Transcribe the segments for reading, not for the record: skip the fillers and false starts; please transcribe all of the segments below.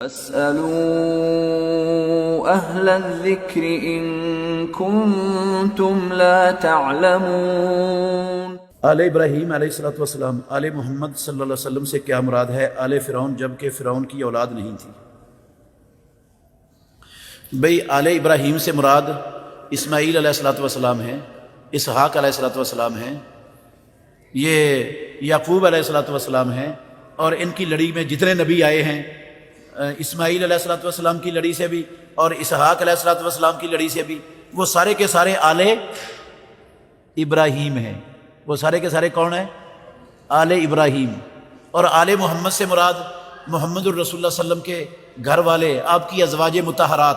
فاسألوا أهل الذكر إن كنتم لا تعلمون۔ آل ابراہیم علیہ الصلوۃ والسلام، آل محمد صلی اللہ علیہ وسلم سے کیا مراد ہے؟ آل فرعون، جبکہ فرعون کی اولاد نہیں تھی۔ بھئی آل ابراہیم سے مراد اسماعیل علیہ الصلوۃ والسلام ہیں، اسحاق علیہ الصلوۃ والسلام ہیں، یہ یعقوب علیہ الصلوۃ والسلام ہیں، اور ان کی لڑی میں جتنے نبی آئے ہیں، اسماعیل علیہ الصلوۃ والسلام کی لڑی سے بھی اور اسحاق علیہ الصلوۃ والسلام کی لڑی سے بھی، وہ سارے کے سارے آل ابراہیم ہیں۔ وہ سارے کے سارے کون ہیں؟ آل ابراہیم۔ اور آل محمد سے مراد محمد الرسول اللہ صلی اللہ علیہ وسلم کے گھر والے، آپ کی ازواج مطہرات۔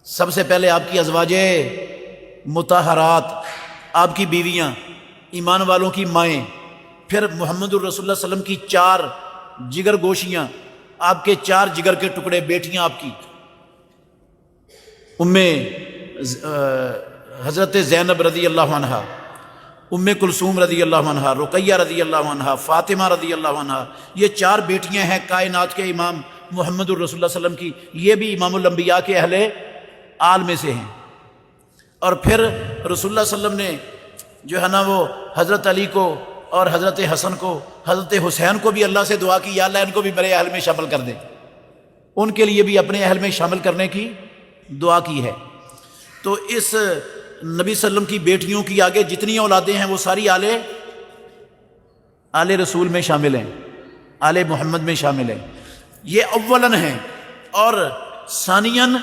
سب سے پہلے آپ کی ازواج مطہرات، آپ کی بیویاں، ایمان والوں کی مائیں، پھر محمد الرسول اللہ صلی اللہ علیہ وسلم کی 4 جگر گوشیاں، آپ کے 4 جگر کے ٹکڑے، بیٹیاں آپ کی، حضرت زینب رضی اللہ عنہا، کلثوم رضی اللہ عنہا، رقیہ رضی اللہ عنہا، فاطمہ رضی اللہ عنہا، یہ 4 بیٹیاں ہیں کائنات کے امام محمد الرسول اللہ صلی اللہ علیہ وسلم کی، یہ بھی امام الانبیاء کے اہل آل میں سے ہیں۔ اور پھر رسول اللہ صلی اللہ علیہ وسلم نے جو ہے نا وہ حضرت علی کو اور حضرت حسن کو، حضرت حسین کو بھی اللہ سے دعا کی، یا اللہ ان کو بھی میرے اہل میں شامل کر دے، ان کے لیے بھی اپنے اہل میں شامل کرنے کی دعا کی ہے۔ تو اس نبی صلی اللہ علیہ وسلم کی بیٹیوں کی آگے جتنی اولادیں ہیں وہ ساری آل رسول میں شامل ہیں، آل محمد میں شامل ہیں، یہ اولاً ہیں۔ اور ثانیاً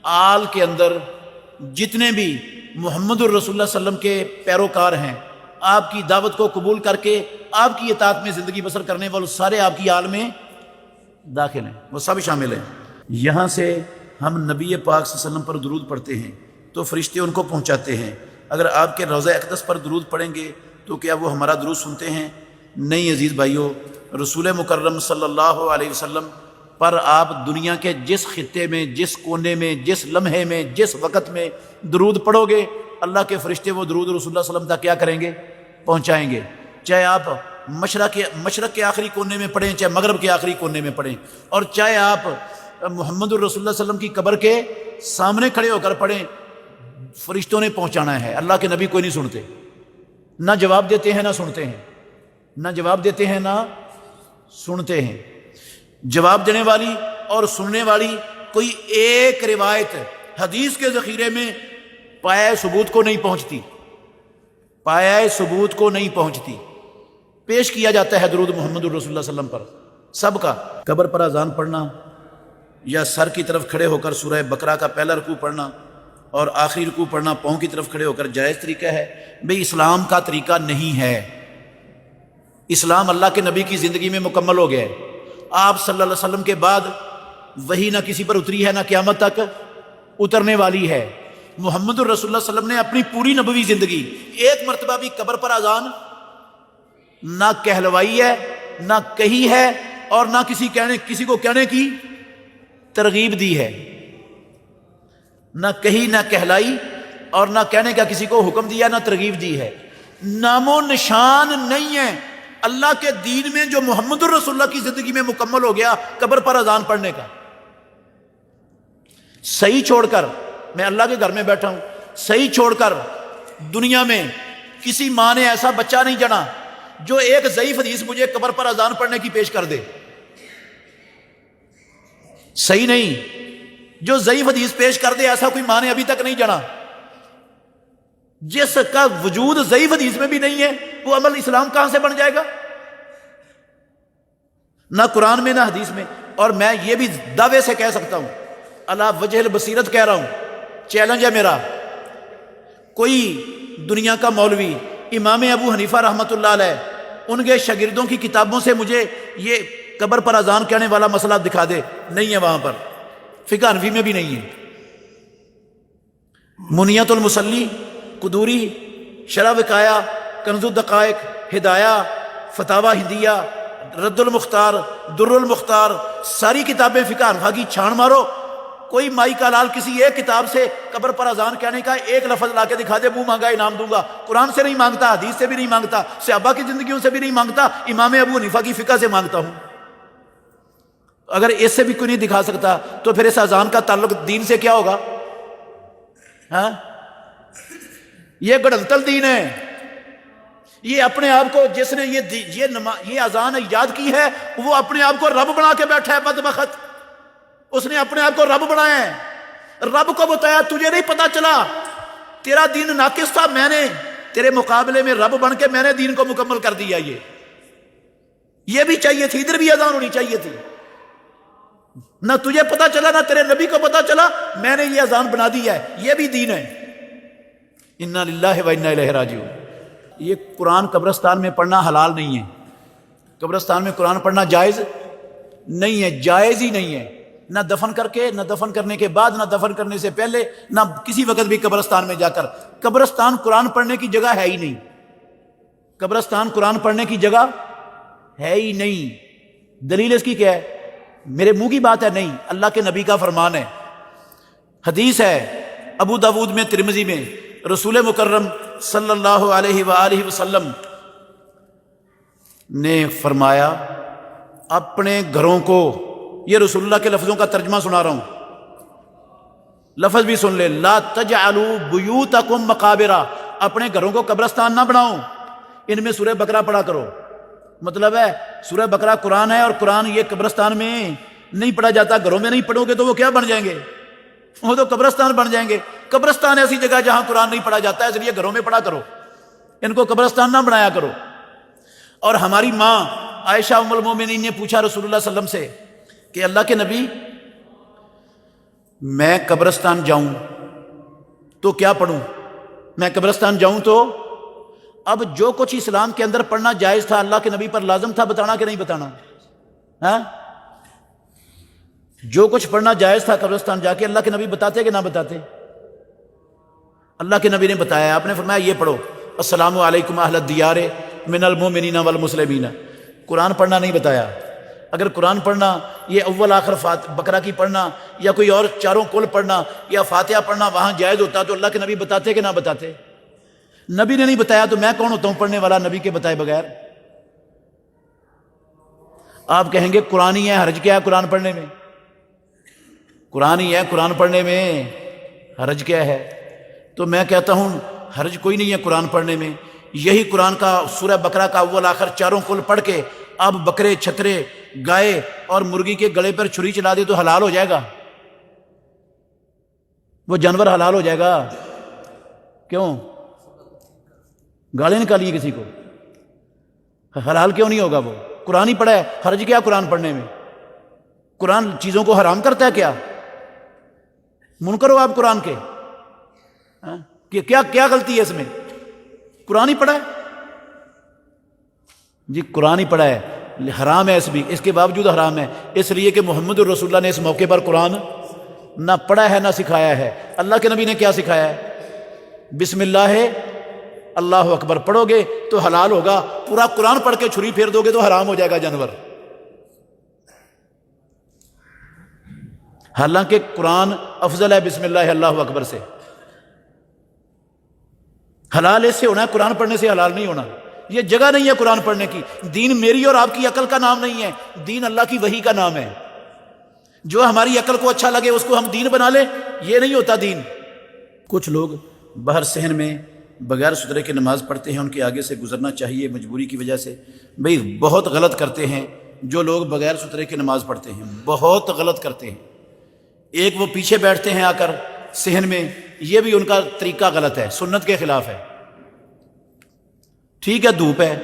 آل کے اندر جتنے بھی محمد الرسول اللہ صلی اللہ علیہ وسلم کے پیروکار ہیں، آپ کی دعوت کو قبول کر کے آپ کی اطاعت میں زندگی بسر کرنے والے سارے آپ کی آل میں داخل ہیں، وہ سب شامل ہیں۔ یہاں سے ہم نبی پاک صلی اللہ علیہ وسلم پر درود پڑھتے ہیں تو فرشتے ان کو پہنچاتے ہیں۔ اگر آپ کے روضہ اقدس پر درود پڑھیں گے تو کیا وہ ہمارا درود سنتے ہیں؟ نہیں عزیز بھائیو، رسول مکرم صلی اللہ علیہ وسلم پر آپ دنیا کے جس خطے میں، جس کونے میں، جس لمحے میں، جس وقت میں درود پڑھو گے، اللہ کے فرشتے وہ درود رسول اللہ صلی اللہ علیہ وسلم تک کیا کریں گے؟ پہنچائیں گے۔ چاہے آپ مشرق کے آخری کونے میں پڑھیں، چاہے مغرب کے آخری کونے میں پڑھیں، اور چاہے آپ محمد الرسول اللہ صلی اللہ علیہ وسلم کی قبر کے سامنے کھڑے ہو کر پڑھیں، فرشتوں نے پہنچانا ہے۔ اللہ کے نبی کوئی نہیں سنتے، نہ جواب دیتے ہیں نہ سنتے ہیں، نہ جواب دیتے ہیں نہ سنتے ہیں۔ جواب دینے والی اور سننے والی کوئی ایک روایت حدیث کے ذخیرے میں پایہ ثبوت کو نہیں پہنچتی، پایہ ثبوت کو نہیں پہنچتی۔ پیش کیا جاتا ہے درود محمد الرسول اللہ صلی اللہ علیہ وسلم پر سب کا۔ قبر پر اذان پڑھنا یا سر کی طرف کھڑے ہو کر سورہ بقرہ کا پہلا رکوع پڑھنا اور آخری رکوع پڑھنا پاؤں کی طرف کھڑے ہو کر جائز طریقہ ہے؟ بھئی اسلام کا طریقہ نہیں ہے۔ اسلام اللہ کے نبی کی زندگی میں مکمل ہو گیا ہے۔ آپ صلی اللہ علیہ وسلم کے بعد وہی نہ کسی پر اتری ہے، نہ قیامت تک اترنے والی ہے۔ محمد الرسول اللہ صلی اللہ علیہ وسلم نے اپنی پوری نبوی زندگی ایک مرتبہ بھی قبر پر اذان نہ کہلوائی ہے، نہ کہی ہے، اور نہ کسی کو کہنے کی ترغیب دی ہے۔ نہ کہی، نہ کہلائی، اور نہ کہنے کا کسی کو حکم دیا، نہ ترغیب دی ہے۔ نام و نشان نہیں ہے اللہ کے دین میں جو محمد الرسول اللہ کی زندگی میں مکمل ہو گیا قبر پر اذان پڑھنے کا۔ صحیح چھوڑ کر، میں اللہ کے گھر میں بیٹھا ہوں، صحیح چھوڑ کر دنیا میں کسی ماں نے ایسا بچہ نہیں جنا جو ایک ضعیف حدیث مجھے قبر پر اذان پڑھنے کی پیش کر دے۔ صحیح نہیں، جو ضعیف حدیث پیش کر دے ایسا کوئی ماں نے ابھی تک نہیں جنا۔ جس کا وجود ضعیف حدیث میں بھی نہیں ہے وہ عمل اسلام کہاں سے بن جائے گا؟ نہ قرآن میں نہ حدیث میں۔ اور میں یہ بھی دعوے سے کہہ سکتا ہوں، اللہ وجہ البصیرت کہہ رہا ہوں، چیلنج ہے میرا، کوئی دنیا کا مولوی امام ابو حنیفہ رحمۃ اللہ علیہ ان کے شاگردوں کی کتابوں سے مجھے یہ قبر پر اذان کہنے والا مسئلہ دکھا دے، نہیں ہے وہاں پر، فقہ حنفی میں بھی نہیں ہے۔ منیت المصلی، قدوری، شرح وقایہ، کنز الدقائق، ہدایہ، فتاوی ہندیہ، رد المختار، در المختار، ساری کتابیں فقہ حنفی کی چھان مارو، کوئی مائی کا لال کسی ایک کتاب سے قبر پر اذان کہنے کا ایک لفظ لا کے دکھا دے، منہ مانگا انعام دوں گا۔ قرآن سے نہیں مانگتا، حدیث سے بھی نہیں مانگتا، صحابہ کی زندگیوں سے بھی نہیں مانگتا، امام ابو حنیفہ کی فقہ سے مانگتا ہوں۔ اگر اس سے بھی کوئی نہیں دکھا سکتا تو پھر اس اذان کا تعلق دین سے کیا ہوگا؟ ہاں، یہ گڑھلتل دین ہے. یہ اپنے آپ کو جس نے یہ اذان ایجاد کی ہے وہ اپنے آپ کو رب بنا کے بیٹھا ہے. بدبخت، اس نے اپنے آپ کو رب بنایا ہے. رب کو بتایا تجھے نہیں پتا چلا، تیرا دین ناقص تھا، میں نے تیرے مقابلے میں رب بن کے میں نے دین کو مکمل کر دیا. یہ بھی چاہیے تھی، ادھر بھی اذان ہونی چاہیے تھی. نہ تجھے پتا چلا نہ تیرے نبی کو پتا چلا، میں نے یہ اذان بنا دی ہے. یہ بھی دین ہے. انا للہ و انا الیہ راجعون. یہ قرآن قبرستان میں پڑھنا حلال نہیں ہے. قبرستان میں قرآن پڑھنا جائز نہیں ہے، جائز ہی نہیں ہے. نہ دفن کر کے، نہ دفن کرنے کے بعد، نہ دفن کرنے سے پہلے، نہ کسی وقت بھی قبرستان میں جا کر. قبرستان قرآن پڑھنے کی جگہ ہے ہی نہیں. قبرستان قرآن پڑھنے کی جگہ ہے ہی نہیں. دلیل اس کی کیا ہے؟ میرے منہ کی بات ہے نہیں، اللہ کے نبی کا فرمان ہے. حدیث ہے ابو داود میں، ترمذی میں، رسول مکرم صلی اللہ علیہ وآلہ وسلم نے فرمایا اپنے گھروں کو، یہ رسول اللہ کے لفظوں کا ترجمہ سنا رہا ہوں، لفظ بھی سن لے، لا تجعلوا بیوتکم مقابرا، اپنے گھروں کو قبرستان نہ بناؤ، ان میں سورہ بقرہ پڑھا کرو. مطلب ہے سورہ بقرہ قرآن ہے، اور قرآن یہ قبرستان میں نہیں پڑھا جاتا. گھروں میں نہیں پڑھو گے تو وہ کیا بن جائیں گے؟ وہ تو قبرستان بن جائیں گے. قبرستان ایسی جگہ جہاں قرآن نہیں پڑھا جاتا ہے، اس لیے گھروں میں پڑھا کرو، ان کو قبرستان نہ بنایا کرو. اور ہماری ماں عائشہ ام المومنین نے پوچھا رسول اللہ صلی اللہ علیہ وسلم سے کہ اللہ کے نبی، میں قبرستان جاؤں تو کیا پڑھوں؟ میں قبرستان جاؤں تو اب جو کچھ اسلام کے اندر پڑھنا جائز تھا اللہ کے نبی پر لازم تھا بتانا کہ نہیں بتانا؟ ہاں، جو کچھ پڑھنا جائز تھا قبرستان جا کے اللہ کے نبی بتاتے کہ نہ بتاتے؟ اللہ کے نبی نے بتایا. آپ نے فرمایا یہ پڑھو، السلام علیکم اہل الدیار من المؤمنین والمسلمین. قرآن پڑھنا نہیں بتایا. اگر قرآن پڑھنا، یہ اول آخر بقرہ کی پڑھنا یا کوئی اور چاروں کل پڑھنا یا فاتحہ پڑھنا وہاں جائز ہوتا تو اللہ کے نبی بتاتے کہ نہ بتاتے؟ نبی نے نہیں بتایا تو میں کون ہوتا ہوں پڑھنے والا نبی کے بتائے بغیر؟ آپ کہیں گے قرآن ہی ہے، حرج کیا ہے قرآن پڑھنے میں؟ قرآن ہی ہے، قرآن پڑھنے میں حرج کیا ہے؟ تو میں کہتا ہوں حرج کوئی نہیں ہے قرآن پڑھنے میں. یہی قرآن کا سورہ بقرہ کا اول آخر چاروں کل پڑھ کے اب بکرے، چھترے، گائے اور مرغی کے گلے پر چھری چلا دے تو حلال ہو جائے گا؟ وہ جانور حلال ہو جائے گا؟ کیوں؟ گالی نکالیے کسی کو، حلال کیوں نہیں ہوگا؟ وہ قرآن ہی پڑھا ہے، حرج کیا قرآن پڑھنے میں؟ قرآن چیزوں کو حرام کرتا ہے کیا؟ منکر ہو آپ قرآن کے؟ کہ کیا غلطی ہے اس میں؟ قرآن ہی پڑھا ہے. جی قرآن ہی پڑھا ہے، حرام ہے اس کے باوجود حرام ہے، اس لیے کہ محمد الرسول اللہ نے اس موقع پر قرآن نہ پڑھا ہے نہ سکھایا ہے. اللہ کے نبی نے کیا سکھایا ہے؟ بسم اللہ اللہ اکبر پڑھو گے تو حلال ہوگا، پورا قرآن پڑھ کے چھری پھیر دو گے تو حرام ہو جائے گا جانور. حالانکہ قرآن افضل ہے بسم اللہ اللہ اکبر سے. حلال اس سے ہونا ہے، قرآن پڑھنے سے حلال نہیں ہونا. یہ جگہ نہیں ہے قرآن پڑھنے کی. دین میری اور آپ کی عقل کا نام نہیں ہے، دین اللہ کی وحی کا نام ہے. جو ہماری عقل کو اچھا لگے اس کو ہم دین بنا لیں، یہ نہیں ہوتا دین. کچھ لوگ باہر صحن میں بغیر سترے کے نماز پڑھتے ہیں، ان کے آگے سے گزرنا چاہیے مجبوری کی وجہ سے. بھئی بہت غلط کرتے ہیں جو لوگ بغیر سترے کے نماز پڑھتے ہیں، بہت غلط کرتے ہیں. ایک وہ پیچھے بیٹھتے ہیں آ کر صحن میں، یہ بھی ان کا طریقہ غلط ہے، سنت کے خلاف ہے. ٹھیک ہے دھوپ ہے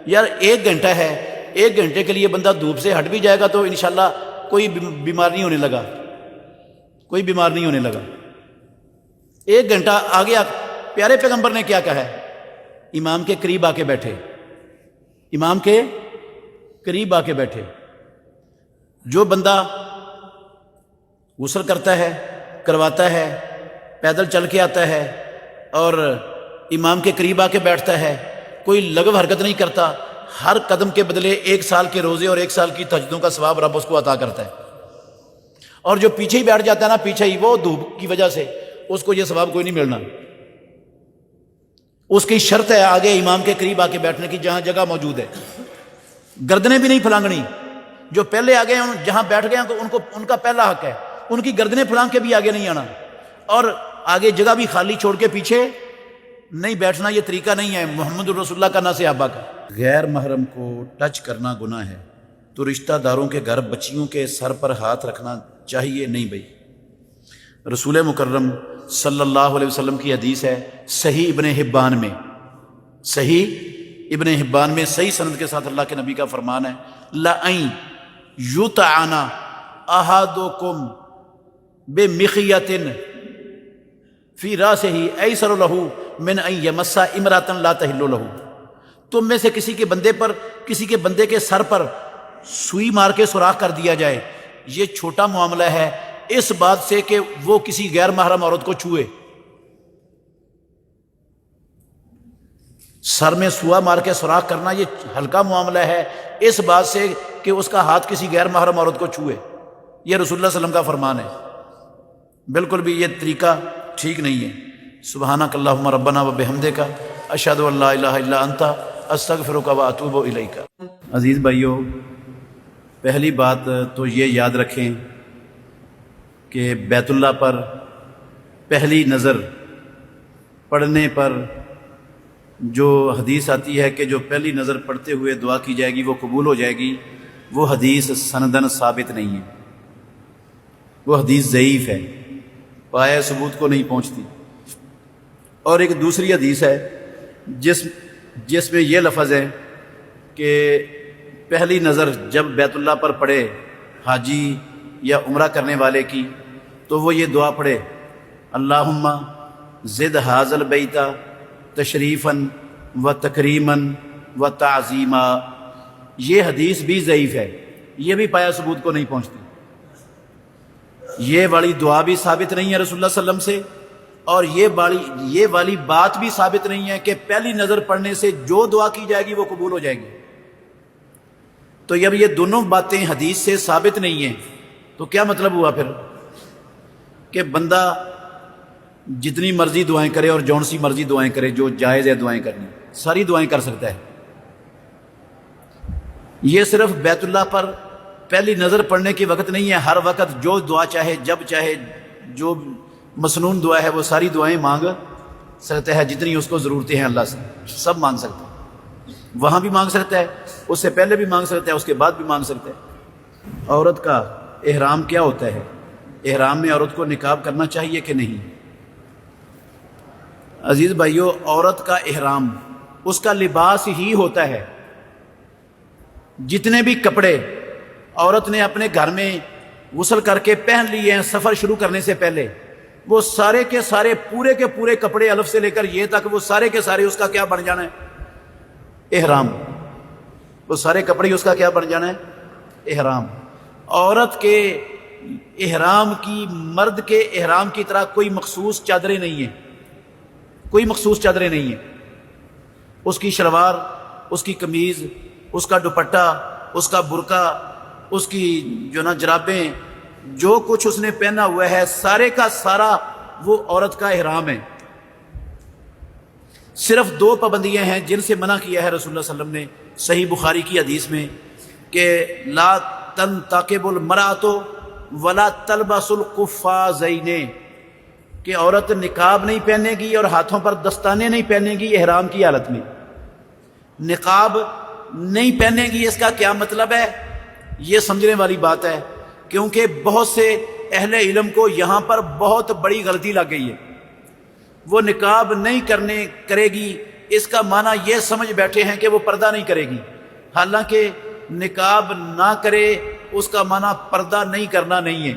یار، 1 گھنٹہ ہے، 1 گھنٹے کے لیے بندہ دھوپ سے ہٹ بھی جائے گا تو انشاءاللہ کوئی بیمار نہیں ہونے لگا، کوئی بیمار نہیں ہونے لگا. 1 گھنٹہ آگے پیارے پیغمبر نے کیا کہا ہے؟ امام کے قریب آ کے بیٹھے، امام کے قریب آ کے بیٹھے. جو بندہ غسل کرتا ہے، کرواتا ہے، پیدل چل کے آتا ہے اور امام کے قریب آ کے بیٹھتا ہے، کوئی لغو حرکت نہیں کرتا، ہر قدم کے بدلے 1 سال کے روزے اور 1 سال کی تہجدوں کا ثواب رب اس کو عطا کرتا ہے. اور جو پیچھے ہی بیٹھ جاتا ہے نا، پیچھے ہی، وہ دھوپ کی وجہ سے اس کو یہ ثواب کوئی نہیں ملنا. اس کی شرط ہے آگے امام کے قریب آ کے بیٹھنے کی، جہاں جگہ موجود ہے. گردنیں بھی نہیں پھلانگنی، جو پہلے آگے ہیں جہاں بیٹھ گئے ہیں تو ان کا پہلا حق ہے، ان کی گردنیں پھلانگ کے بھی آگے نہیں آنا، اور آگے جگہ بھی خالی چھوڑ کے پیچھے نہیں بیٹھنا، یہ طریقہ نہیں ہے محمد الرسول اللہ کا نہ صحابہ کا۔ غیر محرم کو ٹچ کرنا گناہ ہے، تو رشتہ داروں کے گھر بچیوں کے سر پر ہاتھ رکھنا چاہیے نہیں بھائی۔ رسول مکرم صلی اللہ علیہ وسلم کی حدیث ہے صحیح ابن حبان میں، صحیح ابن حبان میں صحیح سند کے ساتھ اللہ کے نبی کا فرمان ہے لَأَن يُطْعَنَ أَحَدُكُمْ بِمِخْيَةٍ فِي رَأْسِهِ أَيْسَرُ لَهُ مِنْ أَن يَمَسَّ امْرَأَةً لَا تَحِلُّ لَهُ۔ تم میں سے کسی کے بندے کے سر پر سوئی مار کے سوراخ کر دیا جائے، یہ چھوٹا معاملہ ہے اس بات سے کہ وہ کسی غیر محرم عورت کو چھوئے۔ سر میں سوا مار کے سوراخ کرنا یہ ہلکا معاملہ ہے اس بات سے کہ اس کا ہاتھ کسی غیر محرم عورت کو چھوئے، یہ رسول اللہ صلی اللہ علیہ وسلم کا فرمان ہے۔ بالکل بھی یہ طریقہ ٹھیک نہیں ہے۔ سبحانک اللہم ربنا و بحمدک اشہد ان لا الہ الا انت استغفرک و اتوب الیک۔ عزیز بھائیو، پہلی بات تو یہ یاد رکھیں کہ بیت اللہ پر پہلی نظر پڑھنے پر جو حدیث آتی ہے کہ جو پہلی نظر پڑھتے ہوئے دعا کی جائے گی وہ قبول ہو جائے گی، وہ حدیث سندن ثابت نہیں ہے، وہ حدیث ضعیف ہے، پایہ ثبوت کو نہیں پہنچتی۔ اور ایک دوسری حدیث ہے جس میں یہ لفظ ہے کہ پہلی نظر جب بیت اللہ پر پڑے حاجی یا عمرہ کرنے والے کی تو وہ یہ دعا پڑھے اللہم زد ھذا البیت تشریفاً و تکریماً و تعظیما۔ یہ حدیث بھی ضعیف ہے، یہ بھی پایہ ثبوت کو نہیں پہنچتی، یہ والی دعا بھی ثابت نہیں ہے رسول اللہ صلی اللہ علیہ وسلم سے، اور یہ والی بات بھی ثابت نہیں ہے کہ پہلی نظر پڑھنے سے جو دعا کی جائے گی وہ قبول ہو جائے گی۔ تو جب یہ دونوں باتیں حدیث سے ثابت نہیں ہیں تو کیا مطلب ہوا پھر کہ بندہ جتنی مرضی دعائیں کرے اور جون سی مرضی دعائیں کرے، جو جائز ہے دعائیں کرنی ساری دعائیں کر سکتا ہے۔ یہ صرف بیت اللہ پر پہلی نظر پڑھنے کی وقت نہیں ہے، ہر وقت جو دعا چاہے جب چاہے جو مسنون دعا ہے وہ ساری دعائیں مانگ سکتا ہے، جتنی اس کو ضرورتیں ہیں اللہ سے سب مانگ سکتا ہے، وہاں بھی مانگ سکتا ہے، اس سے پہلے بھی مانگ سکتا ہے، اس کے بعد بھی مانگ سکتا ہے۔ عورت کا احرام کیا ہوتا ہے؟ احرام میں عورت کو نقاب کرنا چاہیے کہ نہیں؟ عزیز بھائیو، عورت کا احرام اس کا لباس ہی ہوتا ہے۔ جتنے بھی کپڑے عورت نے اپنے گھر میں غسل کر کے پہن لیے ہیں سفر شروع کرنے سے پہلے، وہ سارے کے سارے پورے کے پورے کپڑے الف سے لے کر یہ تک وہ سارے کے سارے اس کا کیا بن جانا ہے؟ احرام۔ وہ سارے کپڑے اس کا کیا بن جانا ہے؟ احرام۔ عورت کے احرام کی، مرد کے احرام کی طرح کوئی مخصوص چادریں نہیں ہیں، کوئی مخصوص چادریں نہیں ہیں۔ اس کی شلوار، اس کی قمیض، اس کا دوپٹہ، اس کا برقع، اس کی جرابیں، جو کچھ اس نے پہنا ہوا ہے سارے کا سارا وہ عورت کا احرام ہے۔ صرف دو پابندیاں ہیں جن سے منع کیا ہے رسول اللہ صلی اللہ علیہ وسلم نے صحیح بخاری کی حدیث میں کہ لا تنتقب المرأۃ ولا تلبس القفازین، کہ عورت نقاب نہیں پہنے گی اور ہاتھوں پر دستانے نہیں پہنے گی احرام کی حالت میں۔ نقاب نہیں پہنے گی اس کا کیا مطلب ہے؟ یہ سمجھنے والی بات ہے، کیونکہ بہت سے اہل علم کو یہاں پر بہت بڑی غلطی لگ گئی ہے۔ وہ نقاب نہیں کرے گی اس کا معنی یہ سمجھ بیٹھے ہیں کہ وہ پردہ نہیں کرے گی، حالانکہ نقاب نہ کرے اس کا معنی پردہ نہیں کرنا نہیں ہے۔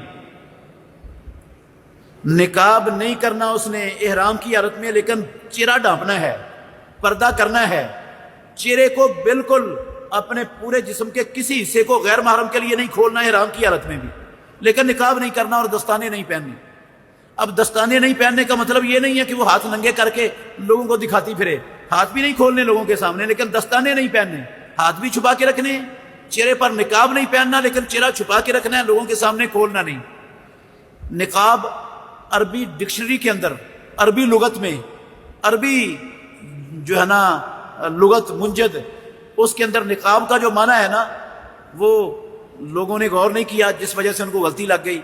نقاب نہیں کرنا اس نے احرام کی حالت میں، لیکن چہرہ ڈھانپنا ہے، پردہ کرنا ہے، چہرے کو بالکل اپنے پورے جسم کے کسی حصے کو غیر محرم کے لیے نہیں کھولنا احرام کی حالت میں بھی، لیکن نقاب نہیں کرنا اور دستانے نہیں پہننے۔ اب دستانے نہیں پہننے کا مطلب یہ نہیں ہے کہ وہ ہاتھ ننگے کر کے لوگوں کو دکھاتی پھرے، ہاتھ بھی نہیں کھولنے لوگوں کے سامنے، لیکن دستانے نہیں پہننے، ہاتھ بھی چھپا کے رکھنے، چہرے پر نقاب نہیں پہننا لیکن چہرہ چھپا کے رکھنا ہے، لوگوں کے سامنے کھولنا نہیں۔ نقاب عربی ڈکشنری کے اندر، عربی لغت میں، عربی جو ہے نا لغت منجد، اس کے اندر نقاب کا جو معنی ہے نا وہ لوگوں نے غور نہیں کیا، جس وجہ سے ان کو غلطی لگ گئی۔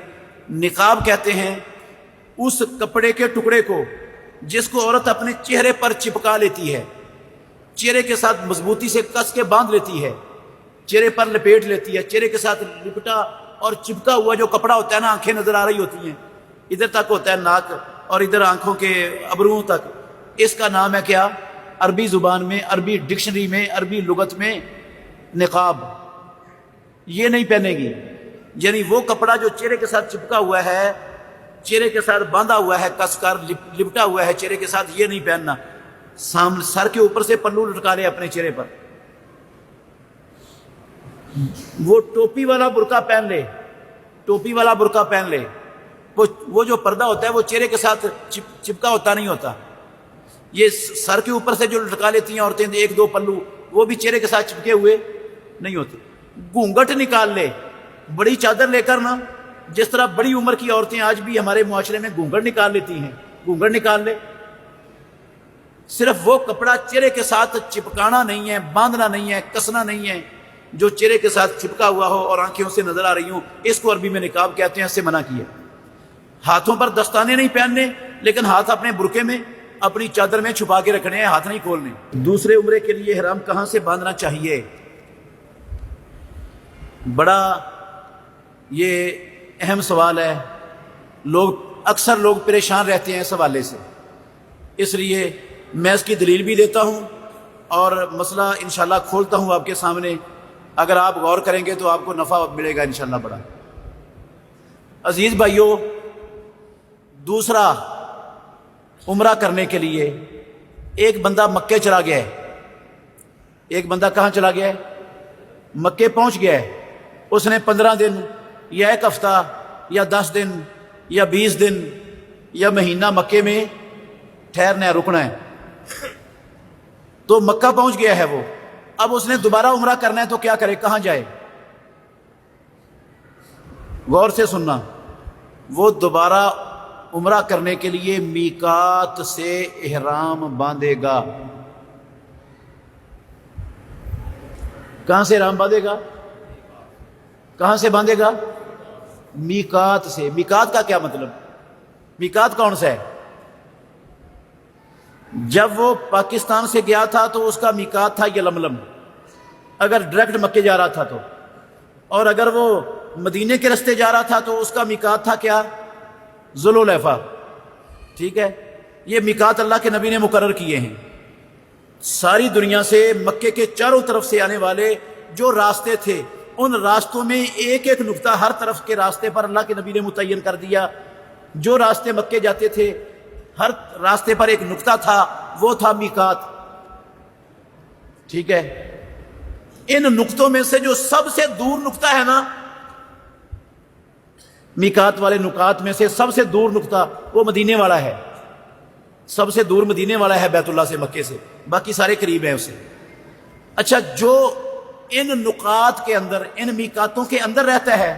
نقاب کہتے ہیں اس کپڑے کے ٹکڑے کو جس کو عورت اپنے چہرے پر چپکا لیتی ہے، چہرے کے ساتھ مضبوطی سے کس کے باندھ لیتی ہے، چہرے پر لپیٹ لیتی ہے، چہرے کے ساتھ لپٹا اور چپکا ہوا جو کپڑا ہوتا ہے نا، آنکھیں نظر آ رہی ہوتی ہیں، ادھر تک ہوتا ہے ناک اور ادھر آنکھوں کے ابروؤں تک، اس کا نام ہے کیا عربی زبان میں، عربی ڈکشنری میں، عربی لغت میں نقاب۔ یہ نہیں پہنے گی، یعنی وہ کپڑا جو چہرے کے ساتھ چپکا ہوا ہے، چہرے کے ساتھ باندھا ہوا ہے، کس کر لپٹا ہوا ہے چہرے کے ساتھ، یہ نہیں پہننا۔ سر کے اوپر سے پلو لٹکا لے اپنے چہرے پر، وہ ٹوپی والا برقع پہن لے، ٹوپی والا برقع پہن لے، وہ جو پردہ ہوتا ہے وہ چہرے کے ساتھ چپکا ہوتا نہیں ہوتا، یہ سر کے اوپر سے جو لٹکا لیتی ہیں عورتیں ایک دو پلو، وہ بھی چہرے کے ساتھ چپکے ہوئے نہیں ہوتے۔ گھونگھٹ نکال لے، بڑی چادر لے کر نا، جس طرح بڑی عمر کی عورتیں آج بھی ہمارے معاشرے میں گھونگھٹ نکال لیتی ہیں، گھونگھٹ نکال لے۔ صرف وہ کپڑا چہرے کے ساتھ چپکانا نہیں ہے، باندھنا نہیں ہے، کسنا نہیں ہے، جو چہرے کے ساتھ چپکا ہوا ہو اور آنکھوں سے نظر آ رہی ہوں، اس کو عربی میں نقاب کہتے ہیں، اس سے منع کیا۔ ہاتھوں پر دستانے نہیں پہننے، لیکن ہاتھ اپنے برقعے میں اپنی چادر میں چھپا کے رکھنے ہیں، ہاتھ نہیں کھولنے۔ دوسرے عمرے کے لیے احرام کہاں سے باندھنا چاہیے؟ بڑا یہ اہم سوال ہے، اکثر لوگ پریشان رہتے ہیں اس حوالے سے، اس لیے میں اس کی دلیل بھی دیتا ہوں اور مسئلہ انشاءاللہ کھولتا ہوں آپ کے سامنے۔ اگر آپ غور کریں گے تو آپ کو نفع ملے گا انشاءاللہ بڑا۔ عزیز بھائیو، دوسرا عمرہ کرنے کے لیے ایک بندہ مکے چلا گیا ہے، ایک بندہ کہاں چلا گیا ہے؟ مکے پہنچ گیا ہے، اس نے 15 دن یا ایک ہفتہ یا 10 دن یا 20 دن یا مہینہ مکے میں ٹھہرنا ہے، رکنا ہے، تو مکہ پہنچ گیا ہے وہ، اب اس نے دوبارہ عمرہ کرنا ہے تو کیا کرے، کہاں جائے؟ غور سے سننا، وہ دوبارہ عمرہ کرنے کے لیے میقات سے احرام باندھے گا۔ کہاں سے احرام باندھے گا؟ کہاں سے باندھے گا؟ میقات سے۔ میقات کا کیا مطلب؟ میقات کون سا ہے؟ جب وہ پاکستان سے گیا تھا تو اس کا میقات تھا یلملم، اگر ڈائریکٹ مکے جا رہا تھا تو، اور اگر وہ مدینے کے راستے جا رہا تھا تو اس کا میقات تھا کیا؟ ذوالحلیفہ۔ ٹھیک ہے، یہ میقات اللہ کے نبی نے مقرر کیے ہیں۔ ساری دنیا سے مکے کے چاروں طرف سے آنے والے جو راستے تھے، ان راستوں میں ایک ایک نقطہ ہر طرف کے راستے پر اللہ کے نبی نے متعین کر دیا۔ جو راستے مکے جاتے تھے ہر راستے پر ایک نقطہ تھا، وہ تھا میقات۔ ٹھیک ہے، ان نقطوں میں سے جو سب سے دور نقطہ ہے نا، میقات والے نقاط میں سے سب سے دور نقطہ وہ مدینے والا ہے، سب سے دور مدینے والا ہے بیت اللہ سے، مکے سے، باقی سارے قریب ہیں اسے۔ اچھا، جو ان نقاط کے اندر، ان میقاتوں کے اندر رہتا ہے،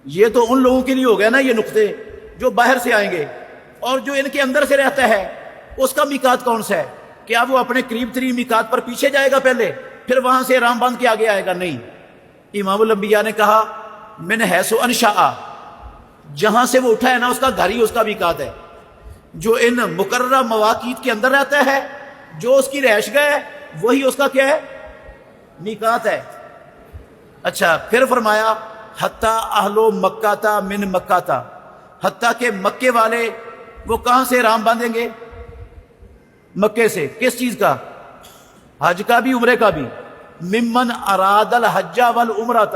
یہ تو ان لوگوں کے لیے ہو گیا نا یہ نقطے جو باہر سے آئیں گے، اور جو ان کے اندر سے رہتا ہے اس کا میقات کون سا ہے؟ کیا وہ اپنے قریب ترین میقات پر پیچھے جائے گا پہلے، پھر وہاں سے احرام باندھ کے آگے آئے گا؟ نہیں، امام الانبیاء نے کہا من حیث انشأ، جہاں سے وہ اٹھا ہے نا اس کا گھر ہی اس کا میقات ہے۔ جو ان مقررہ مواقیت کے اندر رہتا ہے، جو اس کی رہائش گاہ ہے، وہی اس کا کیا ہے؟ میقات ہے۔ اچھا، پھر فرمایا حتیٰ اہل مکہ من مکہ، حتیٰ کہ مکے والے وہ کہاں سے احرام باندھیں گے؟ مکے سے۔ کس چیز کا؟ حج کا بھی، عمرے کا بھی۔ ممن اراد الحج والعمرۃ،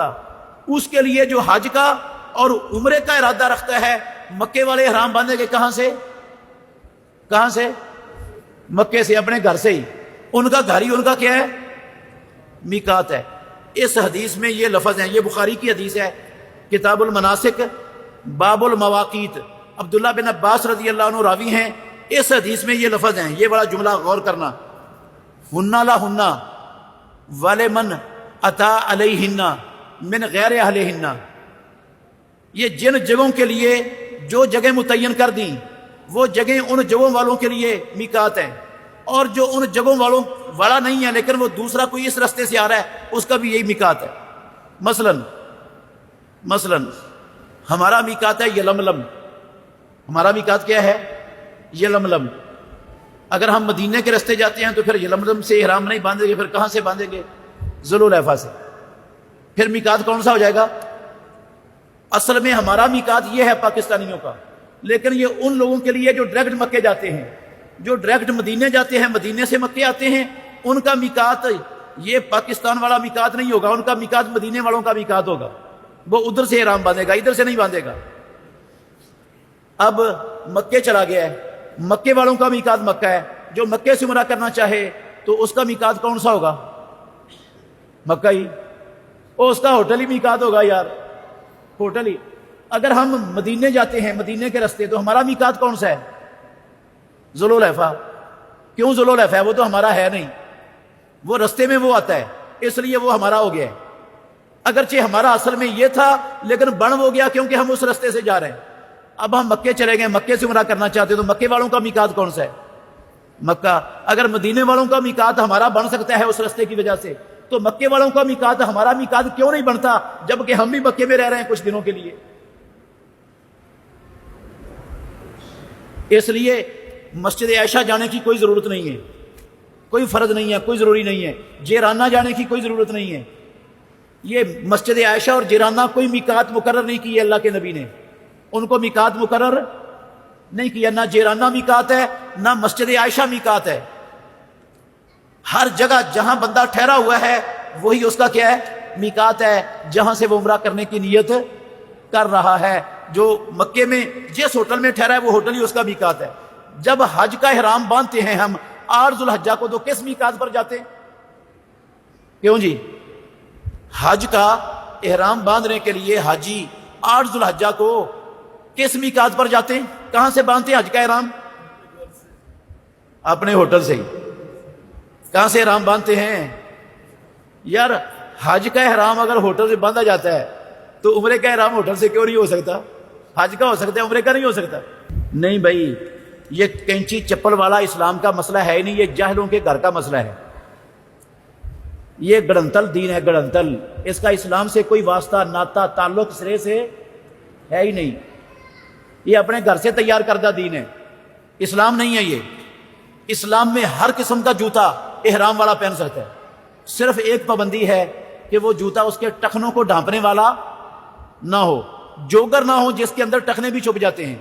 اس کے لیے جو حج کا اور عمرے کا ارادہ رکھتا ہے، مکے والے احرام باندھیں گے کہاں سے؟ کہاں سے؟ مکے سے، اپنے گھر سے ہی۔ ان کا گھر ہی ان کا کیا ہے؟ میقات ہے۔ اس حدیث میں یہ لفظ ہیں، یہ بخاری کی حدیث ہے، کتاب المناسک باب المواقیت، عبداللہ بن عباس رضی اللہ عنہ راوی ہیں، اس حدیث میں یہ لفظ ہیں۔ یہ بڑا جملہ غور کرنا، ہنہ لا ہنہ ولمن اتا علیہن من غیر اہلہن، یہ جن جگہوں کے لیے جو جگہ متعین کر دیں، وہ جگہیں ان جگہوں والوں کے لیے میقات ہیں، اور جو ان جگہوں والوں والا نہیں ہے لیکن وہ دوسرا کوئی اس راستے سے آ رہا ہے، اس کا بھی یہی میقات ہے۔ مثلا ہمارا میقات ہے یلملم. ہمارا میقات کیا ہے؟ یلملم. اگر ہم مدینے کے راستے جاتے ہیں تو پھر یلملم سے احرام نہیں باندھیں گے، پھر کہاں سے باندھیں گے؟ ذوالحلیفہ سے. پھر میقات کون سا ہو جائے گا؟ اصل میں ہمارا میقات یہ ہے پاکستانیوں کا، لیکن یہ ان لوگوں کے لیے جو ڈائریکٹ مکے جاتے ہیں، جو ڈائریکٹ مدینے جاتے ہیں، مدینے سے مکے آتے ہیں، ان کا میقات یہ پاکستان والا میقات نہیں ہوگا، ان کا میقات مدینے والوں کا میقات ہوگا. وہ ادھر سے احرام باندھے گا، ادھر سے نہیں باندھے گا. اب مکے چلا گیا ہے، مکے والوں کا میقات مکہ ہے. جو مکے سے عمرہ کرنا چاہے تو اس کا میقات کون سا ہوگا؟ مکہ ہی. اس کا ہوٹل ہی میقات ہوگا یار، ہوٹل ہی. اگر ہم مدینے جاتے ہیں، مدینے کے راستے، تو ہمارا میقات کون سا ہے؟ ذوالحلیفہ. کیوں ذوالحلیفہ ہے؟ وہ تو ہمارا ہے نہیں، وہ راستے میں وہ آتا ہے، اس لیے وہ ہمارا ہو گیا ہے. اگرچہ ہمارا اصل میں یہ تھا لیکن بن ہو گیا کیونکہ ہم اس راستے سے جا رہے ہیں. اب ہم مکے چلے گئے، مکے سے عمرہ کرنا چاہتے تو مکے والوں کا میقات کون سا ہے؟ مکہ. اگر مدینے والوں کا میقات ہمارا بن سکتا ہے اس راستے کی وجہ سے، تو مکے والوں کا میقات ہمارا میقات کیوں نہیں بنتا، جبکہ ہم بھی مکے میں رہ رہے ہیں کچھ دنوں کے لیے؟ اس لیے مسجد عائشہ جانے کی کوئی ضرورت نہیں ہے، کوئی فرض نہیں ہے، کوئی ضروری نہیں ہے. جیرانہ جانے کی کوئی ضرورت نہیں ہے. یہ مسجد عائشہ اور جیرانہ کوئی میقات مقرر نہیں کی ہے اللہ کے نبی نے، ان کو میقات مقرر نہیں کیا. نہ جیرانہ میقات ہے، نہ مسجد عائشہ میقات ہے. ہر جگہ جہاں بندہ ٹھہرا ہوا ہے وہی اس کا کیا ہے؟ میقات ہے، جہاں سے وہ عمرہ کرنے کی نیت کر رہا ہے. جو مکے میں جس ہوٹل میں ٹھہرا ہے وہ ہوٹل ہی اس کا میقات ہے. جب حج کا احرام باندھتے ہیں ہم 8 ذوالحجہ کو، تو کس میقات پر جاتے ہیں؟ کیوں جی؟ حج کا احرام باندھنے کے لیے حاجی 8 ذوالحجہ کو کس میقات پر جاتے ہیں؟ کہاں سے باندھتے ہیں حج کا احرام؟ اپنے ہوٹل سے ہی. کہاں سے احرام باندھتے ہیں یار؟ حج کا احرام اگر ہوٹل سے باندھا جاتا ہے تو عمرے کا احرام ہوٹل سے کیوں نہیں ہو سکتا؟ حج کا ہو سکتا ہے، عمرے کا نہیں ہو سکتا؟ نہیں بھائی، یہ کینچی چپل والا اسلام کا مسئلہ ہے ہی نہیں، یہ جاہلوں کے گھر کا مسئلہ ہے. یہ گڑنتل دین ہے، گڑنتل. اس کا اسلام سے کوئی واسطہ، ناتا، تعلق سرے سے ہے ہی نہیں. یہ اپنے گھر سے تیار کردہ دین ہے، اسلام نہیں ہے. یہ اسلام میں ہر قسم کا جوتا احرام والا پہن سکتا ہے. صرف ایک پابندی ہے کہ وہ جوتا اس کے ٹخنوں کو ڈھانپنے والا نہ ہو، جوگر نہ ہو جس کے اندر ٹخنے بھی چھپ جاتے ہیں.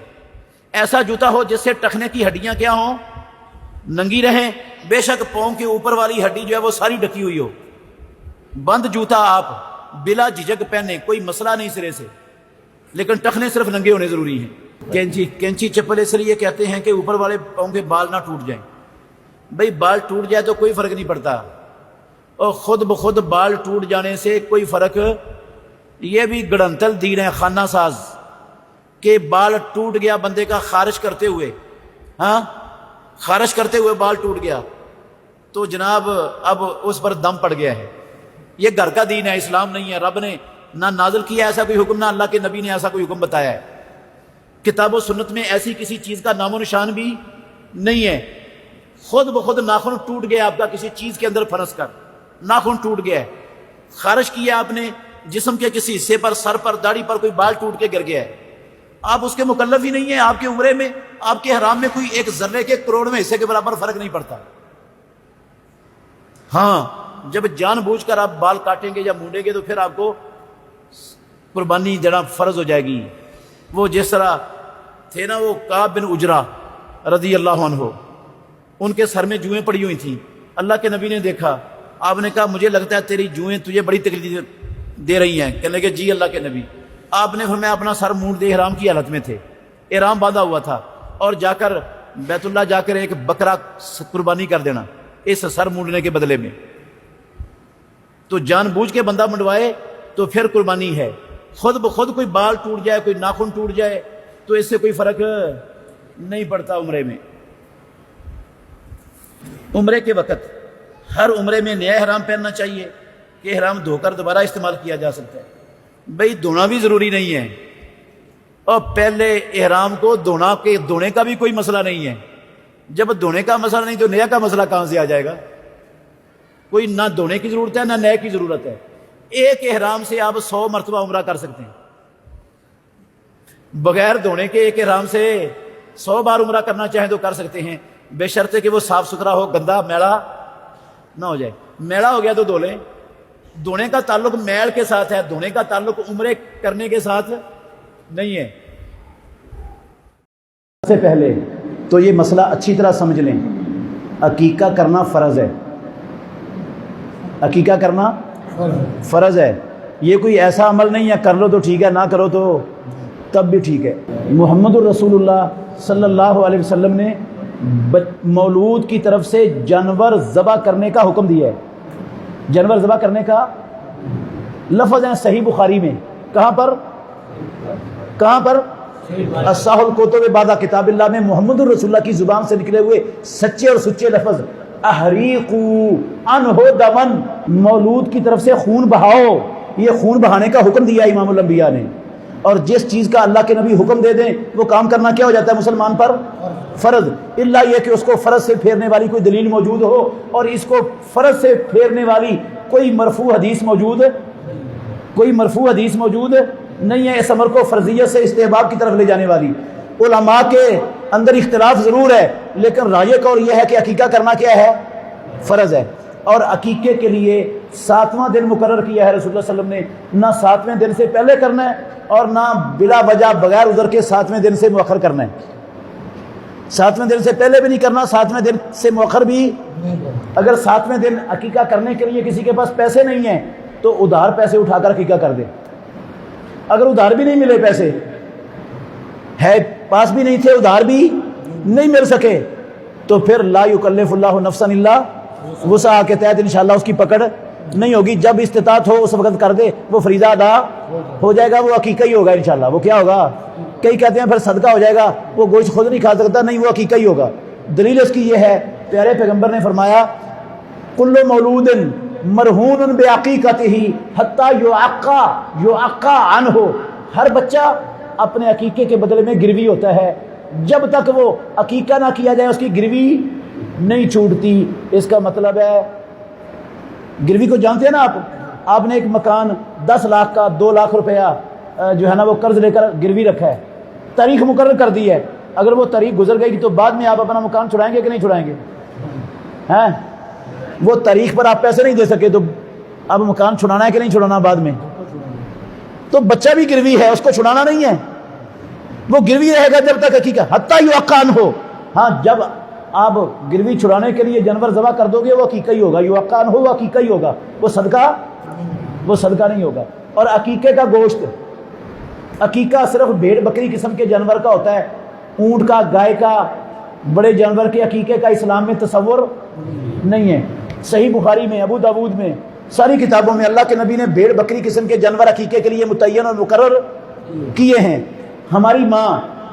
ایسا جوتا ہو جس سے ٹخنے کی ہڈیاں کیا ہوں؟ ننگی رہیں. بے شک پاؤں کے اوپر والی ہڈی جو ہے وہ ساری ڈکی ہوئی ہو. بند جوتا آپ بلا جھجک پہنے، کوئی مسئلہ نہیں سرے سے، لیکن ٹخنے صرف ننگے ہونے ضروری ہیں. کینچی چپل اس لیے کہتے ہیں کہ اوپر والے پاؤں کے بال نہ ٹوٹ جائیں. بھئی بال ٹوٹ جائے تو کوئی فرق نہیں پڑتا، اور خود بخود بال ٹوٹ جانے سے کوئی فرق. یہ بھی گڑنتل دین ہے، خانہ ساز، کہ بال ٹوٹ گیا بندے کا خارش کرتے ہوئے، ہاں خارش کرتے ہوئے بال ٹوٹ گیا تو جناب اب اس پر دم پڑ گیا ہے. یہ گھر کا دین ہے، اسلام نہیں ہے. رب نے نہ نازل کیا ایسا کوئی حکم، نہ اللہ کے نبی نے ایسا کوئی حکم بتایا ہے. کتاب و سنت میں ایسی کسی چیز کا نام و نشان بھی نہیں ہے. خود بخود ناخن ٹوٹ گیا آپ کا کسی چیز کے اندر پھنس کر، ناخن ٹوٹ گیا ہے. خارش کیا آپ نے جسم کے کسی حصے پر، سر پر، داڑھی پر کوئی بال ٹوٹ کے گر گیا ہے، آپ اس کے مکلف ہی نہیں ہیں. آپ کے عمرے میں، آپ کے حرام میں کوئی ایک ذرے کے کروڑویں حصے کے برابر فرق نہیں پڑتا. ہاں جب جان بوجھ کر آپ بال کاٹیں گے یا مونڈیں گے تو پھر آپ کو قربانی دینا فرض ہو جائے گی. وہ جس طرح تھے نا وہ کعب بن عجرہ رضی اللہ عنہ، ان کے سر میں جوئیں پڑی ہوئی تھیں. اللہ کے نبی نے دیکھا، آپ نے کہا مجھے لگتا ہے تیری جوئیں تجھے بڑی تکلیف دے رہی ہیں. کہنے لگے جی اللہ کے نبی. آپ نے فرمایا اپنا سر مونڈ دے، احرام کی حالت میں تھے، احرام باندھا ہوا تھا، اور جا کر بیت اللہ جا کر ایک بکرا قربانی کر دینا اس سر مونڈنے کے بدلے میں. تو جان بوجھ کے بندہ منڈوائے تو پھر قربانی ہے. خود بخود کوئی بال ٹوٹ جائے، کوئی ناخن ٹوٹ جائے تو اس سے کوئی فرق نہیں پڑتا عمرے میں. عمرے کے وقت ہر عمرے میں نیا احرام پہننا چاہیے کہ احرام دھو کر دوبارہ استعمال کیا جا سکتا ہے. بھئی دھونا بھی ضروری نہیں ہے، اور پہلے احرام کو دھونے کا بھی کوئی مسئلہ نہیں ہے. جب دھونے کا مسئلہ نہیں تو نیا کا مسئلہ کہاں سے آ جائے گا؟ کوئی نہ دھونے کی ضرورت ہے نہ نئے کی ضرورت ہے. ایک احرام سے آپ 100 مرتبہ عمرہ کر سکتے ہیں، بغیر دھونے کے ایک احرام سے 100 بار عمرہ کرنا چاہیں تو کر سکتے ہیں، بے شرط کہ وہ صاف ستھرا ہو، گندا میلا نہ ہو جائے۔ میلا ہو گیا تو دھو لیں۔ دھونے کا تعلق میل کے ساتھ ہے، دھونے کا تعلق عمرے کرنے کے ساتھ نہیں ہے۔ سے پہلے تو یہ مسئلہ اچھی طرح سمجھ لیں، عقیقہ کرنا فرض ہے، عقیقہ کرنا فرض ہے۔ یہ کوئی ایسا عمل نہیں ہے کر لو تو ٹھیک ہے، نہ کرو تو تب بھی ٹھیک ہے۔ محمد الرسول اللہ صلی اللہ علیہ وسلم نے مولود کی طرف سے جانور ذبح کرنے کا حکم دیا ہے۔ جانور ذبح کرنے کا لفظ ہے صحیح بخاری میں، کہاں پر الصحیح الکتب بعد کتاب اللہ میں محمد الرسول اللہ کی زبان سے نکلے ہوئے سچے اور سچے لفظ احریقوا عنہ دمن، مولود کی طرف سے خون بہاؤ، یہ خون بہانے کا حکم دیا امام الانبیاء نے۔ اور جس چیز کا اللہ کے نبی حکم دے دیں وہ کام کرنا کیا ہو جاتا ہے مسلمان پر؟ فرض، الا یہ کہ اس کو فرض سے پھیرنے والی کوئی دلیل موجود ہو، اور اس کو فرض سے پھیرنے والی کوئی مرفوع حدیث موجود نہیں ہے اس امر کو فرضیت سے استحباب کی طرف لے جانے والی۔ علماء کے اندر اختلاف ضرور ہے، لیکن راجح قول یہ ہے کہ عقیقہ کرنا کیا ہے؟ فرض ہے۔ اور عقیقے کے لیے 7واں دن مقرر کیا ہے رسول اللہ صلی اللہ علیہ وسلم نے، نہ 7ویں دن سے پہلے کرنا ہے اور نہ بلا وجہ بغیر عذر کے 7ویں دن سے مؤخر کرنا ہے۔ 7ویں دن سے پہلے بھی نہیں کرنا، 7ویں دن سے مؤخر بھی۔ اگر 7ویں دن عقیقہ کرنے کے لیے کسی کے پاس پیسے نہیں ہیں تو ادھار پیسے اٹھا کر عقیقہ کر دے۔ اگر ادھار بھی نہیں ملے، پیسے ہے پاس بھی نہیں تھے، ادھار بھی نہیں مل سکے، تو پھر لا یکلف اللہ نفسا الا وسعہا کے تحت انشاءاللہ اس کی پکڑ نہیں ہوگی۔ جب استطاعت ہو اس وقت کر دے، وہ فریضہ ادا ہو جائے گا، وہ عقیقہ ہی ہوگا انشاءاللہ۔ وہ کیا ہوگا؟ کئی کہتے ہیں پھر صدقہ ہو جائے گا، وہ گوشت خود نہیں کھا سکتا، نہیں، وہ عقیقہ ہی ہوگا۔ دلیل اس کی یہ ہے، پیارے پیغمبر نے فرمایا کل مولود مرہون بعقیقتہ حتی یعقا عنہ، ہر بچہ اپنے عقیقے کے بدلے میں گروی ہوتا ہے، جب تک وہ عقیقہ نہ کیا جائے اس کی گروی نہیں چھوٹتی۔ اس کا مطلب ہے گروی کو جانتے ہیں نا آپ نے ایک مکان 10 لاکھ کا 2 لاکھ روپیہ جو ہے نا وہ قرض لے کر گروی رکھا ہے، تاریخ مقرر کر دی ہے، اگر وہ تاریخ گزر گئی تو بعد میں آپ اپنا مکان چھڑائیں گے کہ نہیں چھڑائیں گے؟ ہیں، وہ تاریخ پر آپ پیسے نہیں دے سکے تو اب مکان چھڑانا ہے کہ نہیں چھڑانا بعد میں؟ تو بچہ بھی گروی ہے، اس کو چھڑانا نہیں ہے، وہ گروی رہے گا جب تک عقیقہ حتی یعقا ہو۔ ہاں، جب آپ گروی چھڑانے کے لیے جانور ذبح کر دو گے وہ عقیقہ ہی ہوگا، یعقا ہو، وہ عقیقہ ہی ہوگا، وہ صدقہ نہیں ہوگا۔ اور عقیقے کا گوشت، عقیقہ صرف بھیڑ بکری قسم کے جانور کا ہوتا ہے، اونٹ کا، گائے کا، بڑے جانور کے عقیقے کا اسلام میں تصور نہیں ہے۔ صحیح بخاری میں، ابو داود میں، ساری کتابوں میں اللہ کے نبی نے بھیڑ بکری قسم کے جانور عقیقے کے لیے متعین اور مقرر کیے ہیں۔ ہماری ماں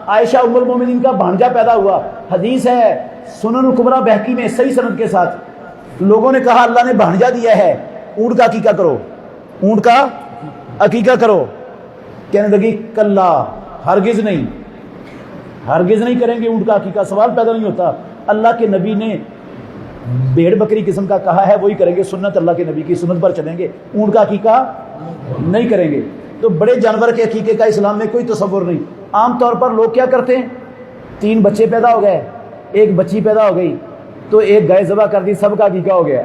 عائشہ ام المومنین کا بھانجا پیدا ہوا، حدیث ہے سنن الکبریٰ بہقی میں صحیح سند کے ساتھ، لوگوں نے کہا اللہ نے بھانجا دیا ہے، اونٹ کا عقیقہ کرو، اونٹ کا عقیقہ کرو۔ کہنے لگی کلا، ہرگز نہیں کریں گے اونٹ کا عقیقہ، سوال پیدا نہیں ہوتا۔ اللہ کے نبی نے بھیڑ بکری قسم کا کہا ہے وہی کریں گے، سنت اللہ کے نبی کی سنت پر چلیں گے، اونٹ کا عقیقہ نہیں کریں گے۔ تو بڑے جانور کے عقیقے کا اسلام میں کوئی تصور نہیں۔ عام طور پر لوگ کیا کرتے ہیں، 3 بچے پیدا ہو گئے، ایک بچی پیدا ہو گئی تو ایک گائے ذبح کر دی، سب کا عقیقہ ہو گیا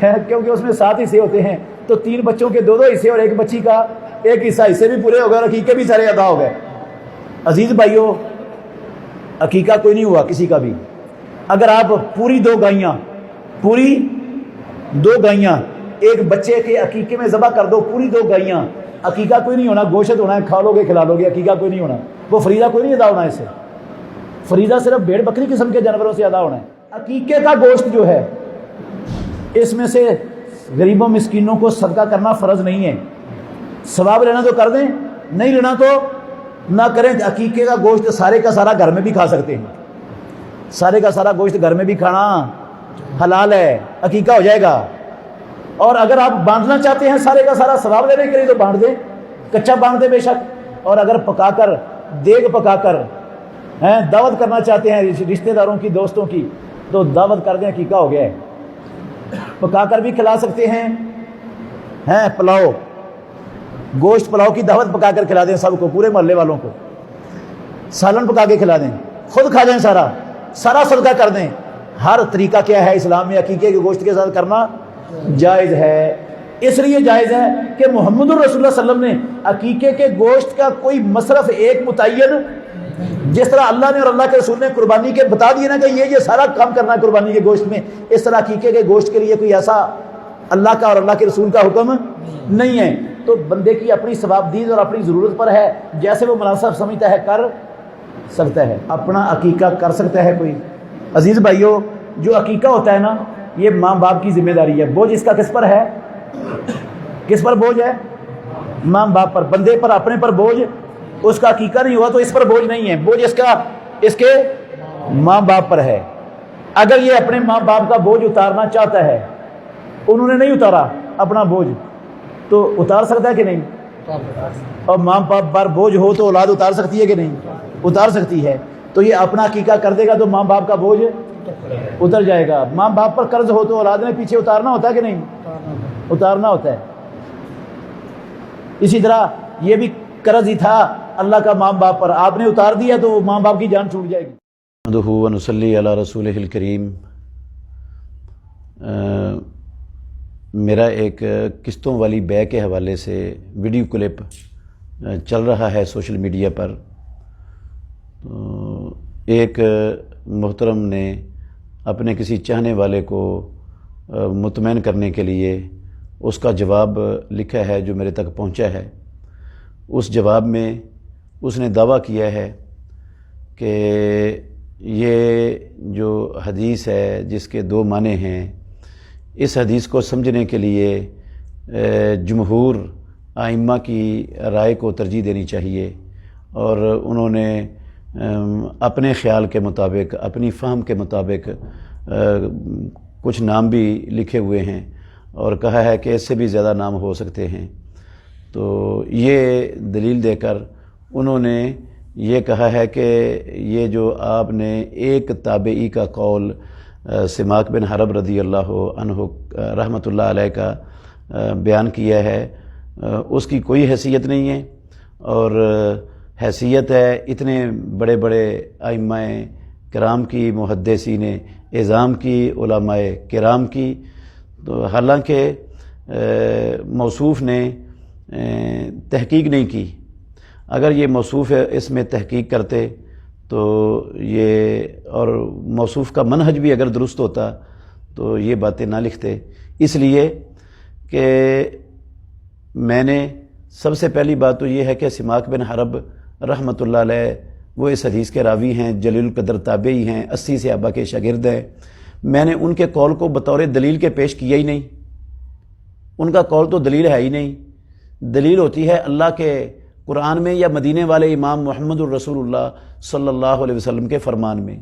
ہے کیونکہ اس میں 7 حصے ہوتے ہیں، تو 3 بچوں کے 2 حصے اور ایک بچی کا 1 حصہ، حصے بھی پورے ہو گئے اور عقیقے بھی سارے ادا ہو گئے۔ عزیز بھائیو، عقیقہ کوئی نہیں ہوا کسی کا بھی۔ اگر آپ پوری 2 گائیاں ایک بچے کے عقیقے میں ذبح کر دو، پوری 2 گائیاں، عقیقہ کوئی نہیں ہونا، گوشت ہونا ہے، کھا لو گے کھلا لو گے، عقیقہ کوئی نہیں ہونا، وہ فریضہ کوئی نہیں ادا ہونا، اس سے فریضہ صرف بھیڑ بکری قسم کے جانوروں سے ادا ہونا ہے۔ عقیقے کا گوشت جو ہے اس میں سے غریبوں مسکینوں کو صدقہ کرنا فرض نہیں ہے، ثواب لینا تو کر دیں، نہیں لینا تو نہ کریں۔ عقیقے کا گوشت سارے کا سارا گھر میں بھی کھا سکتے ہیں، سارے کا سارا گوشت گھر میں بھی کھانا حلال ہے، عقیقہ ہو جائے گا۔ اور اگر آپ باندھنا چاہتے ہیں سارے کا سارا ثواب لینے کے لیے تو باندھ دیں، کچا باندھ دیں بے شک، اور اگر پکا کر، دیگ پکا کر دعوت کرنا چاہتے ہیں رشتہ داروں کی، دوستوں کی، تو دعوت کر دیں، عقیقہ ہو گیا ہے۔ پکا کر بھی کھلا سکتے ہیں، ہیں پلاؤ، گوشت پلاؤ کی دعوت پکا کر کھلا دیں سب کو، پورے محلے والوں کو، سالن پکا کے کھلا دیں، خود کھا جائیں، سارا صدقہ کر دیں۔ ہر طریقہ کیا ہے اسلام میں عقیقے کے گوشت کے ساتھ کرنا جائز ہے۔ اس لیے جائز ہے کہ محمد الرسول اللہ صلی اللہ علیہ وسلم نے عقیقے کے گوشت کا کوئی مصرف ایک متعین، جس طرح اللہ نے اور اللہ کے رسول نے قربانی کے بتا دیے نا کہ یہ سارا کام کرنا ہے قربانی کے گوشت میں، اس طرح عقیقے کے گوشت کے لیے کوئی ایسا اللہ کا اور اللہ کے رسول کا حکم نہیں ہے۔ تو بندے کی اپنی ثوابدید اور اپنی ضرورت پر ہے، جیسے وہ مناسب سمجھتا ہے کر سکتا ہے، اپنا عقیقہ کر سکتا ہے کوئی۔ عزیز بھائیو، جو عقیقہ ہوتا ہے نا، یہ ماں باپ کی ذمہ داری ہے۔ بوجھ اس کا کس پر ہے؟ کس پر بوجھ ہے؟ ماں باپ پر۔ بندے پر اپنے پر بوجھ، اس کا عقیقہ نہیں ہوا تو اس پر بوجھ نہیں ہے، بوجھ اس کے ماں باپ پر ہے۔ اگر یہ اپنے ماں باپ کا بوجھ اتارنا چاہتا ہے، انہوں نے نہیں اتارا اپنا بوجھ، تو اتار سکتا ہے کہ نہیں؟ اور ماں باپ پر بوجھ ہو تو اولاد اتار سکتی ہے کہ نہیں؟ اتار سکتی ہے۔ تو یہ اپنا عقیقہ کر دے گا تو ماں باپ کا بوجھ اتر جائے گا۔ ماں باپ پر قرض ہو تو اولاد نے پیچھے اتارنا ہوتا ہے کہ نہیں؟ اتارنا ہوتا ہے۔ اسی طرح یہ بھی قرض ہی تھا اللہ کا ماں باپ پر، آپ نے اتار دیا تو ماں باپ کی جان چھوٹ جائے گی۔ نحمدہ و نصلی علی رسولہ الکریم۔ میرا ایک قسطوں والی بے کے حوالے سے ویڈیو کلپ چل رہا ہے سوشل میڈیا پر۔ ایک محترم نے اپنے کسی چاہنے والے کو مطمئن کرنے کے لیے اس کا جواب لکھا ہے جو میرے تک پہنچا ہے۔ اس جواب میں اس نے دعویٰ کیا ہے کہ یہ جو حدیث ہے جس کے دو معنی ہیں، اس حدیث کو سمجھنے کے لیے جمہور ائمہ کی رائے کو ترجیح دینی چاہیے، اور انہوں نے اپنے خیال کے مطابق، اپنی فہم کے مطابق کچھ نام بھی لکھے ہوئے ہیں اور کہا ہے کہ اس سے بھی زیادہ نام ہو سکتے ہیں۔ تو یہ دلیل دے کر انہوں نے یہ کہا ہے کہ یہ جو آپ نے ایک تابعی کا قول سماک بن حرب رضی اللہ عنہ رحمۃ اللہ علیہ کا بیان کیا ہے، اس کی کوئی حیثیت نہیں ہے، اور حیثیت ہے اتنے بڑے بڑے ائمہ کرام کی، محدثین اعظام کی، علماء کرام کی۔ تو حالانکہ موصوف نے تحقیق نہیں کی، اگر یہ موصوف اس میں تحقیق کرتے تو یہ، اور موصوف کا منہج بھی اگر درست ہوتا تو یہ باتیں نہ لکھتے۔ اس لیے کہ میں نے سب سے پہلی بات تو یہ ہے کہ سماک بن حرب رحمۃ اللہ علیہ وہ اس حدیث کے راوی ہیں، جلیل القدر تابعی ہیں، 80 صحابہ کے شاگرد ہیں۔ میں نے ان کے قول کو بطور دلیل کے پیش کیا ہی نہیں، ان کا قول تو دلیل ہے ہی نہیں۔ دلیل ہوتی ہے اللہ کے قرآن میں یا مدینے والے امام محمد الرسول اللہ صلی اللہ علیہ وسلم کے فرمان میں۔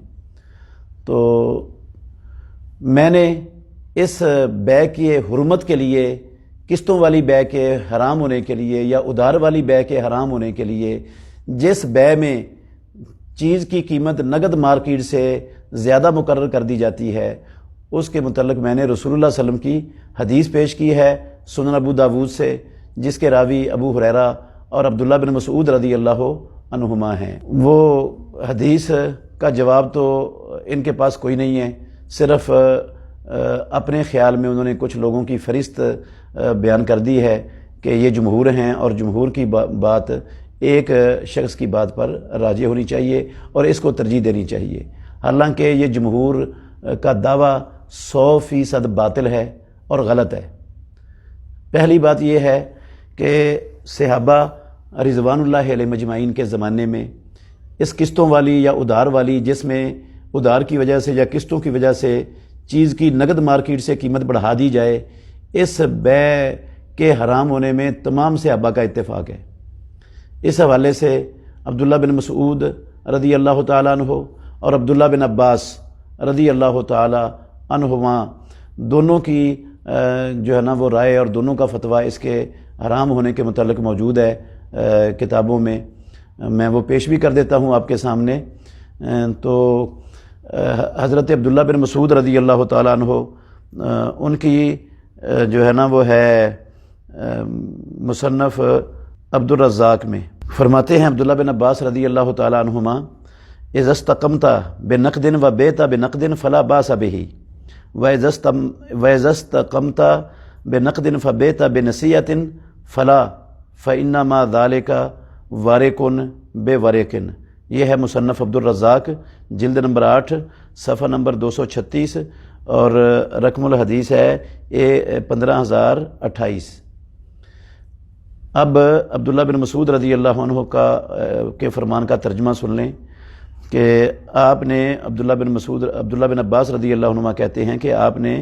تو میں نے اس بے کی حرمت کے لیے، قسطوں والی بے کے حرام ہونے کے لیے یا ادھار والی بے کے حرام ہونے کے لیے، جس بے میں چیز کی قیمت نقد مارکیٹ سے زیادہ مقرر کر دی جاتی ہے، اس کے متعلق میں نے رسول اللہ صلی اللہ علیہ وسلم کی حدیث پیش کی ہے سنن ابو داود سے، جس کے راوی ابو ہریرہ اور عبداللہ بن مسعود رضی اللہ عنہما ہیں۔ وہ حدیث کا جواب تو ان کے پاس کوئی نہیں ہے، صرف اپنے خیال میں انہوں نے کچھ لوگوں کی فہرست بیان کر دی ہے کہ یہ جمہور ہیں، اور جمہور کی بات ایک شخص کی بات پر راجع ہونی چاہیے اور اس کو ترجیح دینی چاہیے۔ حالانکہ یہ جمہور کا دعویٰ 100% باطل ہے اور غلط ہے۔ پہلی بات یہ ہے کہ صحابہ رضوان اللہ علیہ مجمعین کے زمانے میں اس قسطوں والی یا ادھار والی، جس میں ادھار کی وجہ سے یا قسطوں کی وجہ سے چیز کی نقد مارکیٹ سے قیمت بڑھا دی جائے، اس بے کے حرام ہونے میں تمام صحابہ کا اتفاق ہے۔ اس حوالے سے عبداللہ بن مسعود رضی اللہ تعالیٰ عنہ اور عبداللہ بن عباس رضی اللہ تعالیٰ عنہما دونوں کی جو ہے نا وہ رائے اور دونوں کا فتویٰ اس کے حرام ہونے کے متعلق موجود ہے کتابوں میں، میں وہ پیش بھی کر دیتا ہوں آپ کے سامنے۔ تو حضرت عبداللہ بن مسعود رضی اللہ تعالیٰ عنہ ان کی جو ہے نا وہ ہے مصنف عبد الرزاق میں فرماتے ہیں عبداللہ بن عباس رضی اللہ تعالیٰ عنہما اذا استقمت بنقد و بیت بنقد فلا باس به واذا استقمت بنقد فبیت بنصیحۃ فلا فانما ذلك وارق بورق۔ یہ ہے مصنف عبد الرزاق، جلد نمبر 8 صفحہ نمبر 236 اور رقم الحدیث ہے 15028۔ اب عبداللہ بن مسعود رضی اللہ عنہ کے فرمان کا ترجمہ سن لیں کہ آپ نے عبداللہ بن عباس رضی اللہ عنہ کہتے ہیں کہ آپ نے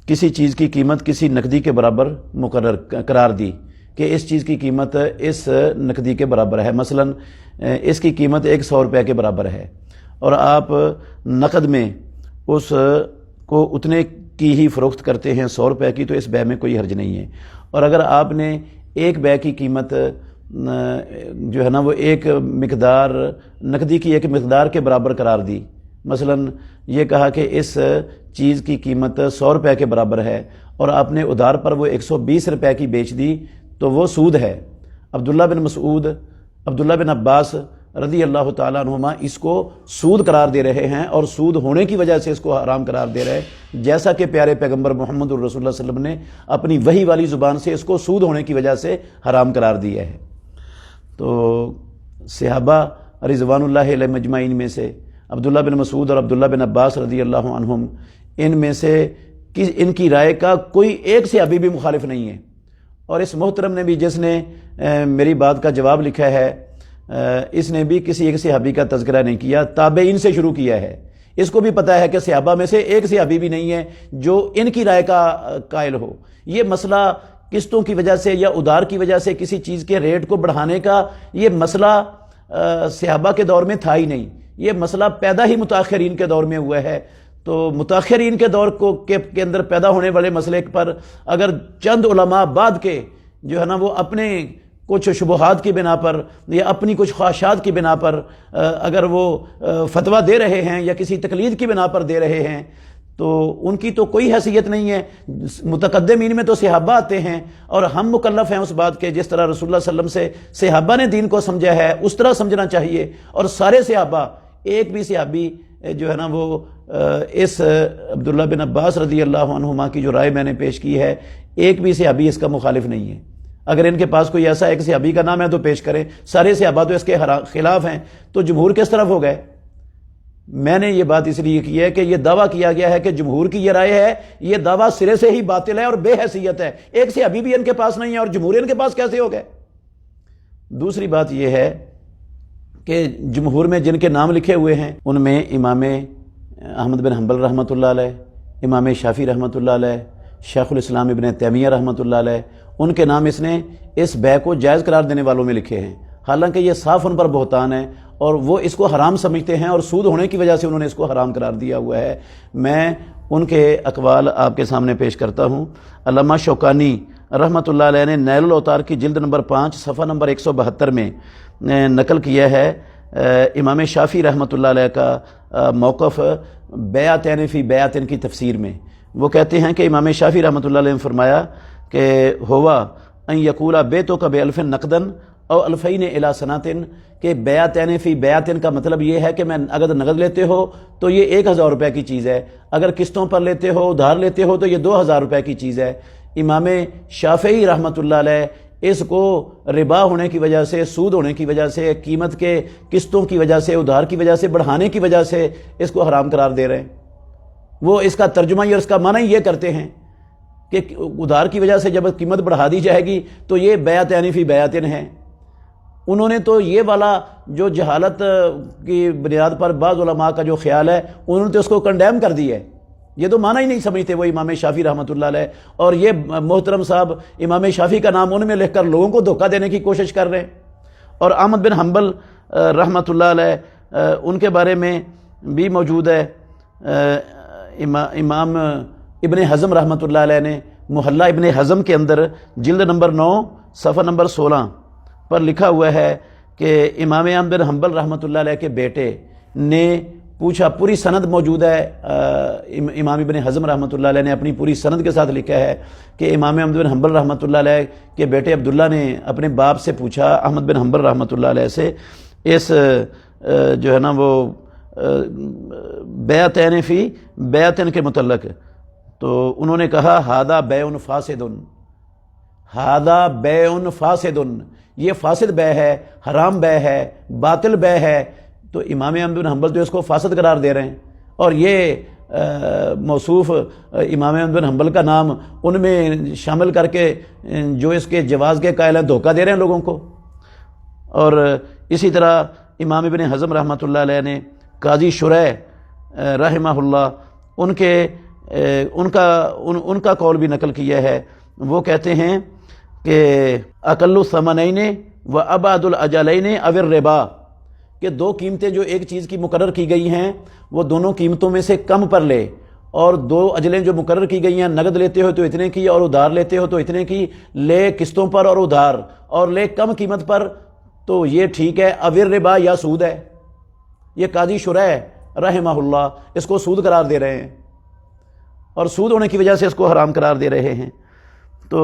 کسی چیز کی قیمت کسی نقدی کے برابر مقرر قرار دی کہ اس چیز کی قیمت اس نقدی کے برابر ہے، مثلا اس کی قیمت 100 روپے کے برابر ہے، اور آپ نقد میں اس کو اتنے کی ہی فروخت کرتے ہیں 100 روپے کی، تو اس بے میں کوئی حرج نہیں ہے۔ اور اگر آپ نے ایک بے کی قیمت جو ہے نا وہ ایک مقدار نقدی کی ایک مقدار کے برابر قرار دی، مثلا یہ کہا کہ اس چیز کی قیمت 100 روپے کے برابر ہے اور آپ نے ادھار پر وہ 120 روپے کی بیچ دی، تو وہ سود ہے۔ عبداللہ بن مسعود، عبداللہ بن عباس رضی اللہ تعالیٰ عنہما اس کو سود قرار دے رہے ہیں، اور سود ہونے کی وجہ سے اس کو حرام قرار دے رہے ہیں، جیسا کہ پیارے پیغمبر محمد الرسول اللہ صلی اللہ علیہ وسلم نے اپنی وحی والی زبان سے اس کو سود ہونے کی وجہ سے حرام قرار دیا ہے۔ تو صحابہ رضوان اللہ علیہ مجمعین میں سے عبداللہ بن مسعود اور عبداللہ بن عباس رضی اللہ عنہم، ان میں سے ان کی رائے کا کوئی ایک صحابی بھی مخالف نہیں ہے۔ اور اس محترم نے بھی، جس نے میری بات کا جواب لکھا ہے، اس نے بھی کسی ایک صحابی کا تذکرہ نہیں کیا، تابعین سے شروع کیا ہے۔ اس کو بھی پتہ ہے کہ صحابہ میں سے ایک صحابی بھی نہیں ہے جو ان کی رائے کا قائل ہو۔ یہ مسئلہ قسطوں کی وجہ سے یا ادھار کی وجہ سے کسی چیز کے ریٹ کو بڑھانے کا یہ مسئلہ صحابہ کے دور میں تھا ہی نہیں، یہ مسئلہ پیدا ہی متاخرین کے دور میں ہوا ہے۔ تو متاخرین کے دور کے اندر پیدا ہونے والے مسئلے پر اگر چند علماء بعد کے جو ہے نا وہ اپنے کچھ شبہات کی بنا پر یا اپنی کچھ خواہشات کی بنا پر اگر وہ فتویٰ دے رہے ہیں یا کسی تقلید کی بنا پر دے رہے ہیں، تو ان کی تو کوئی حیثیت نہیں ہے۔ متقدمین میں تو صحابہ آتے ہیں، اور ہم مکلف ہیں اس بات کے جس طرح رسول اللہ صلی اللہ علیہ وسلم سے صحابہ نے دین کو سمجھا ہے اس طرح سمجھنا چاہیے۔ اور سارے صحابہ، ایک بھی صحابی جو ہے نا وہ اس عبداللہ بن عباس رضی اللہ عنہما کی جو رائے میں نے پیش کی ہے، ایک بھی صحابی اس کا مخالف نہیں ہے۔ اگر ان کے پاس کوئی ایسا ایک صحابی کا نام ہے تو پیش کریں، سارے صحابہ تو اس کے خلاف ہیں، تو جمہور کس طرف ہو گئے؟ میں نے یہ بات اس لیے کی ہے کہ یہ دعویٰ کیا گیا ہے کہ جمہور کی یہ رائے ہے، یہ دعویٰ سرے سے ہی باطل ہے اور بے حیثیت ہے۔ ایک صحابی بھی ان کے پاس نہیں ہے اور جمہور ان کے پاس کیسے ہو گئے؟ دوسری بات یہ ہے کہ جمہور میں جن کے نام لکھے ہوئے ہیں ان میں امام احمد بن حنبل رحمۃ اللہ علیہ، امام شافعی رحمۃ اللہ علیہ، شیخ الاسلام ابن تیمیہ رحمۃ اللہ علیہ، ان کے نام اس نے اس بے کو جائز قرار دینے والوں میں لکھے ہیں، حالانکہ یہ صاف ان پر بہتان ہے اور وہ اس کو حرام سمجھتے ہیں اور سود ہونے کی وجہ سے انہوں نے اس کو حرام قرار دیا ہوا ہے۔ میں ان کے اقوال آپ کے سامنے پیش کرتا ہوں۔ علامہ شوکانی رحمۃ اللہ علیہ نے نیل الاوطار کی جلد نمبر 5 صفحہ نمبر 172 میں نقل کیا ہے امام شافعی رحمۃ اللہ علیہ کا موقف بیعتین فی بیعتین کی تفسیر میں۔ وہ کہتے ہیں کہ امام شافعی رحمۃ اللہ علیہ نے فرمایا کہ ہوا ان یقولا بیتو کا بے الف نقدن او الفین الی سناتن، کہ بیعتین فی بیعتین کا مطلب یہ ہے کہ میں اگر نقد لیتے ہو تو یہ 1000 روپے کی چیز ہے، اگر قسطوں پر لیتے ہو ادھار لیتے ہو تو یہ 2000 روپے کی چیز ہے۔ امام شافعی رحمۃ اللہ علیہ اس کو ربا ہونے کی وجہ سے، سود ہونے کی وجہ سے، قیمت کے قسطوں کی وجہ سے، ادھار کی وجہ سے، بڑھانے کی وجہ سے اس کو حرام قرار دے رہے ہیں۔ وہ اس کا ترجمہ اور اس کا معنی یہ کرتے ہیں کہ ادھار کی وجہ سے جب قیمت بڑھا دی جائے گی تو یہ بیعتین فی بیعتین ہے۔ انہوں نے تو یہ والا جو جہالت کی بنیاد پر بعض علماء کا جو خیال ہے انہوں نے تو اس کو کنڈیم کر دی ہے، یہ تو معنی ہی نہیں سمجھتے وہ امام شافعی رحمۃ اللہ علیہ، اور یہ محترم صاحب امام شافعی کا نام ان میں لکھ کر لوگوں کو دھوکہ دینے کی کوشش کر رہے ہیں۔ اور احمد بن حنبل رحمۃ اللہ علیہ ان کے بارے میں بھی موجود ہے، امام ابن حزم رحمۃ اللہ علیہ نے محلہ ابن حزم کے اندر جلد نمبر 9 صفحہ نمبر 16 پر لکھا ہوا ہے کہ امام احمد بن حنبل رحمۃ اللہ علیہ کے بیٹے نے پوچھا، پوری سند موجود ہے، امام ابن حزم رحمۃ اللہ علیہ نے اپنی پوری سند کے ساتھ لکھا ہے کہ امام احمد بن حنبل رحمۃ اللہ علیہ کے بیٹے عبداللہ نے اپنے باپ سے پوچھا، احمد بن حنبل رحمۃ اللہ علیہ سے، اس جو ہے نا وہ بیعتین فی بیعتین کے متعلق، تو انہوں نے کہا ھذا بیع فاسد، ھذا بیع فاسد، یہ فاسد بیع ہے، حرام بیع ہے، باطل بیع ہے۔ تو امام احمد بن حنبل تو اس کو فاسد قرار دے رہے ہیں، اور یہ موصوف امام احمد بن حنبل کا نام ان میں شامل کر کے جو اس کے جواز کے قائل ہیں دھوکہ دے رہے ہیں لوگوں کو۔ اور اسی طرح امام ابن حزم رحمۃ اللہ علیہ نے قاضی شریح رحمہ اللہ ان کا قول بھی نقل کیا ہے۔ وہ کہتے ہیں کہ اقل الثمنین و ابعد الاجلین او الربا، کہ دو قیمتیں جو ایک چیز کی مقرر کی گئی ہیں وہ دونوں قیمتوں میں سے کم پر لے، اور دو اجلیں جو مقرر کی گئی ہیں، نقد لیتے ہو تو اتنے کی اور ادھار لیتے ہو تو اتنے کی، لے قسطوں پر اور ادھار، اور لے کم قیمت پر، تو یہ ٹھیک ہے۔ او الربا یا سود ہے، یہ قاضی شریح رحمہ اللہ اس کو سود قرار دے رہے ہیں، اور سود ہونے کی وجہ سے اس کو حرام قرار دے رہے ہیں۔ تو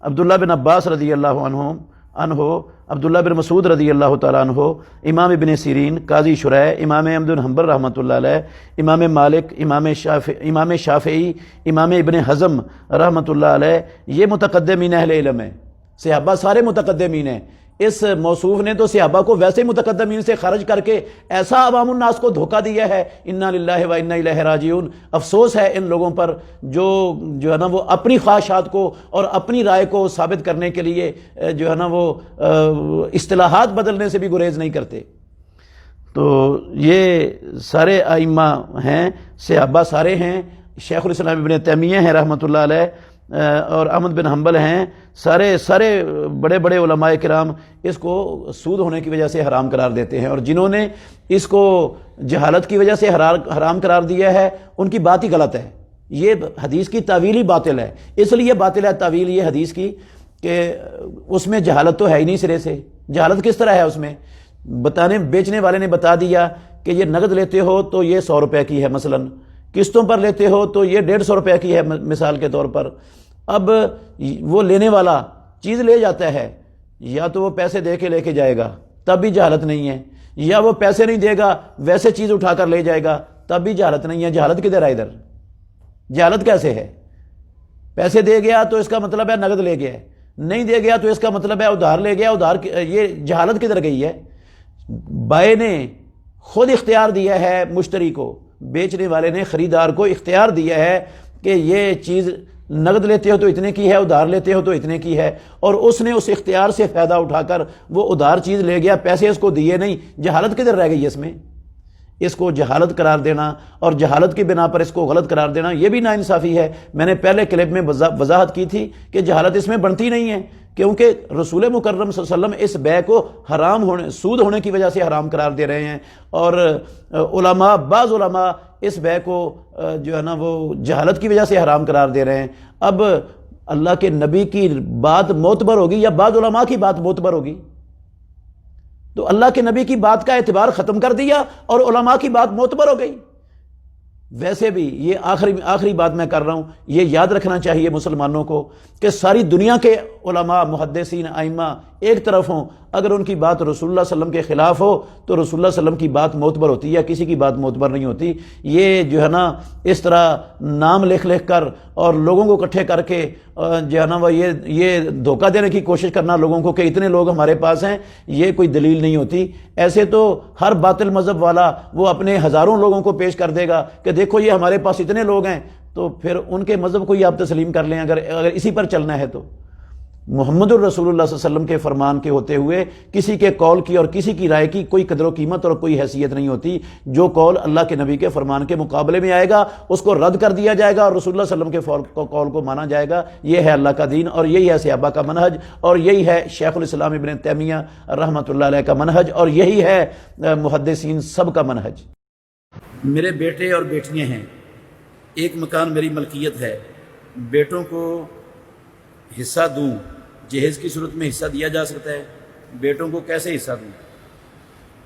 عبداللہ بن عباس رضی اللہ عنہ، عبداللہ بن مسعود رضی اللہ تعالیٰ عنہ، امام ابن سیرین، قاضی شریح، امام احمد بن حنبل رحمۃ اللہ علیہ، امام مالک، امام شافعی، امام ابن حزم رحمۃ اللہ علیہ، یہ متقدمین اہل علم ہیں، صحابہ سارے متقدمین ہیں۔ اس موصوف نے تو صحابہ کو ویسے متقدمین سے خارج کر کے ایسا عوام الناس کو دھوکہ دیا ہے، انا للہ و انا الیہ راجعون۔ افسوس ہے ان لوگوں پر جو ہے نا وہ اپنی خواہشات کو اور اپنی رائے کو ثابت کرنے کے لیے جو ہے نا وہ اصطلاحات بدلنے سے بھی گریز نہیں کرتے۔ تو یہ سارے ائمہ ہیں، صحابہ سارے ہیں، شیخ الاسلام ابن تیمیہ ہیں رحمۃ اللہ علیہ، اور احمد بن حنبل ہیں، سارے بڑے بڑے علماء کرام اس کو سود ہونے کی وجہ سے حرام قرار دیتے ہیں، اور جنہوں نے اس کو جہالت کی وجہ سے حرام قرار دیا ہے ان کی بات ہی غلط ہے۔ یہ حدیث کی تعویل ہی باطل ہے، اس لیے باطل ہے تعویل یہ حدیث کی کہ اس میں جہالت تو ہے ہی نہیں سرے سے۔ جہالت کس طرح ہے اس میں؟ بیچنے والے نے بتا دیا کہ یہ نقد لیتے ہو تو یہ 100 روپے کی ہے، مثلاً قسطوں پر لیتے ہو تو یہ 150 روپے کی ہے مثال کے طور پر۔ اب وہ لینے والا چیز لے جاتا ہے، یا تو وہ پیسے دے کے لے کے جائے گا تب بھی جہالت نہیں ہے، یا وہ پیسے نہیں دے گا ویسے چیز اٹھا کر لے جائے گا تب بھی جہالت نہیں ہے۔ جہالت کدھر ہے ادھر؟ جہالت کیسے ہے؟ پیسے دے گیا تو اس کا مطلب ہے نقد لے گیا ہے، نہیں دے گیا تو اس کا مطلب ہے ادھار لے گیا، ادھار۔ یہ جہالت کدھر گئی ہے؟ بائع نے خود اختیار دیا ہے مشتری کو، بیچنے والے نے خریدار کو اختیار دیا ہے کہ یہ چیز نقد لیتے ہو تو اتنے کی ہے، ادھار لیتے ہو تو اتنے کی ہے، اور اس نے اس اختیار سے فائدہ اٹھا کر وہ ادھار چیز لے گیا، پیسے اس کو دیے نہیں۔ جہالت کدھر رہ گئی اس میں؟ اس کو جہالت قرار دینا اور جہالت کی بنا پر اس کو غلط قرار دینا یہ بھی ناانصافی ہے۔ میں نے پہلے کلپ میں وضاحت کی تھی کہ جہالت اس میں بنتی نہیں ہے، کیونکہ رسول مکرم صلی اللہ علیہ وسلم اس بیع کو سود ہونے کی وجہ سے حرام قرار دے رہے ہیں، اور بعض علماء اس بیع کو جو ہے نا وہ جہالت کی وجہ سے حرام قرار دے رہے ہیں۔ اب اللہ کے نبی کی بات معتبر ہوگی یا بعض علماء کی بات معتبر ہوگی؟ تو اللہ کے نبی کی بات کا اعتبار ختم کر دیا اور علماء کی بات معتبر ہو گئی۔ ویسے بھی یہ آخری بات میں کر رہا ہوں، یہ یاد رکھنا چاہیے مسلمانوں کو کہ ساری دنیا کے علماء، محدثین، ائمہ ایک طرف ہوں، اگر ان کی بات رسول اللہ صلی اللہ علیہ وسلم کے خلاف ہو تو رسول اللہ صلی اللہ علیہ وسلم کی بات معتبر ہوتی ہے، کسی کی بات معتبر نہیں ہوتی۔ یہ جو ہے نا اس طرح نام لکھ کر اور لوگوں کو اکٹھے کر کے جو ہے نا وہ یہ دھوکہ دینے کی کوشش کرنا لوگوں کو کہ اتنے لوگ ہمارے پاس ہیں، یہ کوئی دلیل نہیں ہوتی۔ ایسے تو ہر باطل مذہب والا وہ اپنے ہزاروں لوگوں کو پیش کر دے گا کہ دیکھو یہ ہمارے پاس اتنے لوگ ہیں، تو پھر ان کے مذہب کو ہی آپ تسلیم کر لیں اگر اسی پر چلنا ہے تو۔ محمد الرسول اللہ صلی اللہ علیہ وسلم کے فرمان کے ہوتے ہوئے کسی کے قول کی اور کسی کی رائے کی کوئی قدر و قیمت اور کوئی حیثیت نہیں ہوتی۔ جو قول اللہ کے نبی کے فرمان کے مقابلے میں آئے گا اس کو رد کر دیا جائے گا اور رسول اللہ صلی اللہ علیہ وسلم کے قول کو مانا جائے گا۔ یہ ہے اللہ کا دین، اور یہی ہے صحابہ کا منہج، اور یہی ہے شیخ الاسلام ابن تیمیہ رحمۃ اللہ علیہ کا منہج، اور یہی ہے محدثین سب کا منہج۔ میرے بیٹے اور بیٹیاں ہیں، ایک مکان میری ملکیت ہے، بیٹوں کو حصہ دوں، جہیز کی صورت میں حصہ دیا جا سکتا ہے؟ بیٹوں کو کیسے حصہ دوں؟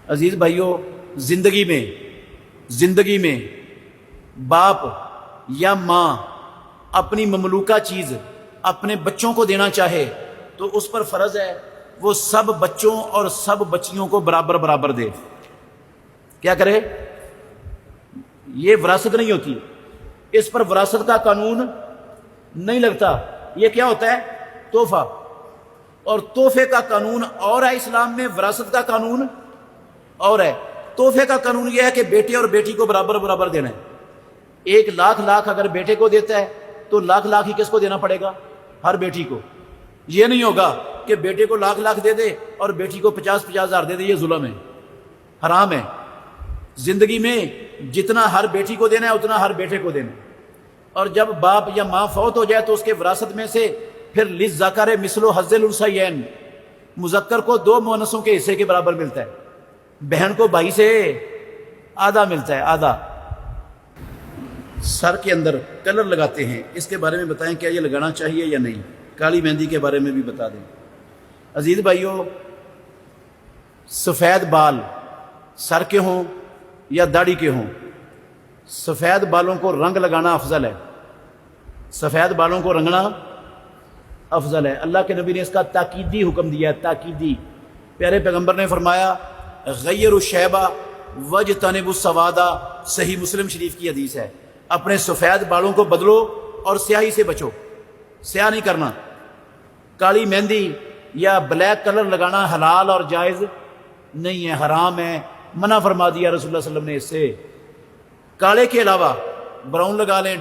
عزیز بھائیوں، زندگی میں زندگی میں باپ یا ماں اپنی مملوکہ چیز اپنے بچوں کو دینا چاہے تو اس پر فرض ہے وہ سب بچوں اور سب بچیوں کو برابر برابر دے. کیا کرے؟ یہ وراثت نہیں ہوتی، اس پر وراثت کا قانون نہیں لگتا. یہ کیا ہوتا ہے؟ تحفہ. اور تحفے کا قانون اور ہے اسلام میں، وراثت کا قانون اور ہے. تحفے کا قانون یہ ہے کہ بیٹے اور بیٹی کو برابر برابر دینا ہے. 1,00,000 اگر بیٹے کو دیتا ہے تو 1,00,000 ہی کس کو دینا پڑے گا؟ ہر بیٹی کو. یہ نہیں ہوگا کہ بیٹے کو 1,00,000 دے دے اور بیٹی کو 50,000 دے دے. یہ ظلم ہے، حرام ہے. زندگی میں جتنا ہر بیٹی کو دینا ہے اتنا ہر بیٹے کو دینا ہے. اور جب باپ یا ماں فوت ہو جائے تو اس کے وراثت میں سے پھر للذکر مثل حظ الانثیین، مذکر کو 2 مؤنثوں کے حصے کے برابر ملتا ہے، بہن کو بھائی سے آدھا ملتا ہے، آدھا. سر کے اندر کلر لگاتے ہیں، اس کے بارے میں بتائیں کیا یہ لگانا چاہیے یا نہیں؟ کالی مہندی کے بارے میں بھی بتا دیں. عزیز بھائیوں، سفید بال سر کے ہوں یا داڑھی کے ہوں، سفید بالوں کو رنگ لگانا افضل ہے. سفید بالوں کو رنگنا افضل ہے. اللہ کے نبی نے اس کا تاکیدی حکم دیا ہے، تاکیدی. پیارے پیغمبر نے فرمایا غیر الشیبہ واجتنبوا السواد، صحیح مسلم شریف کی حدیث ہے. اپنے سفید بالوں کو بدلو اور سیاہی سے بچو، سیاہ نہیں کرنا. کالی مہندی یا بلیک کلر لگانا حلال اور جائز نہیں ہے، حرام ہے، منع فرما دیا رسول اللہ صلی اللہ علیہ وسلم نے اس سے. کالے کے علاوہ براؤن لگا لیں،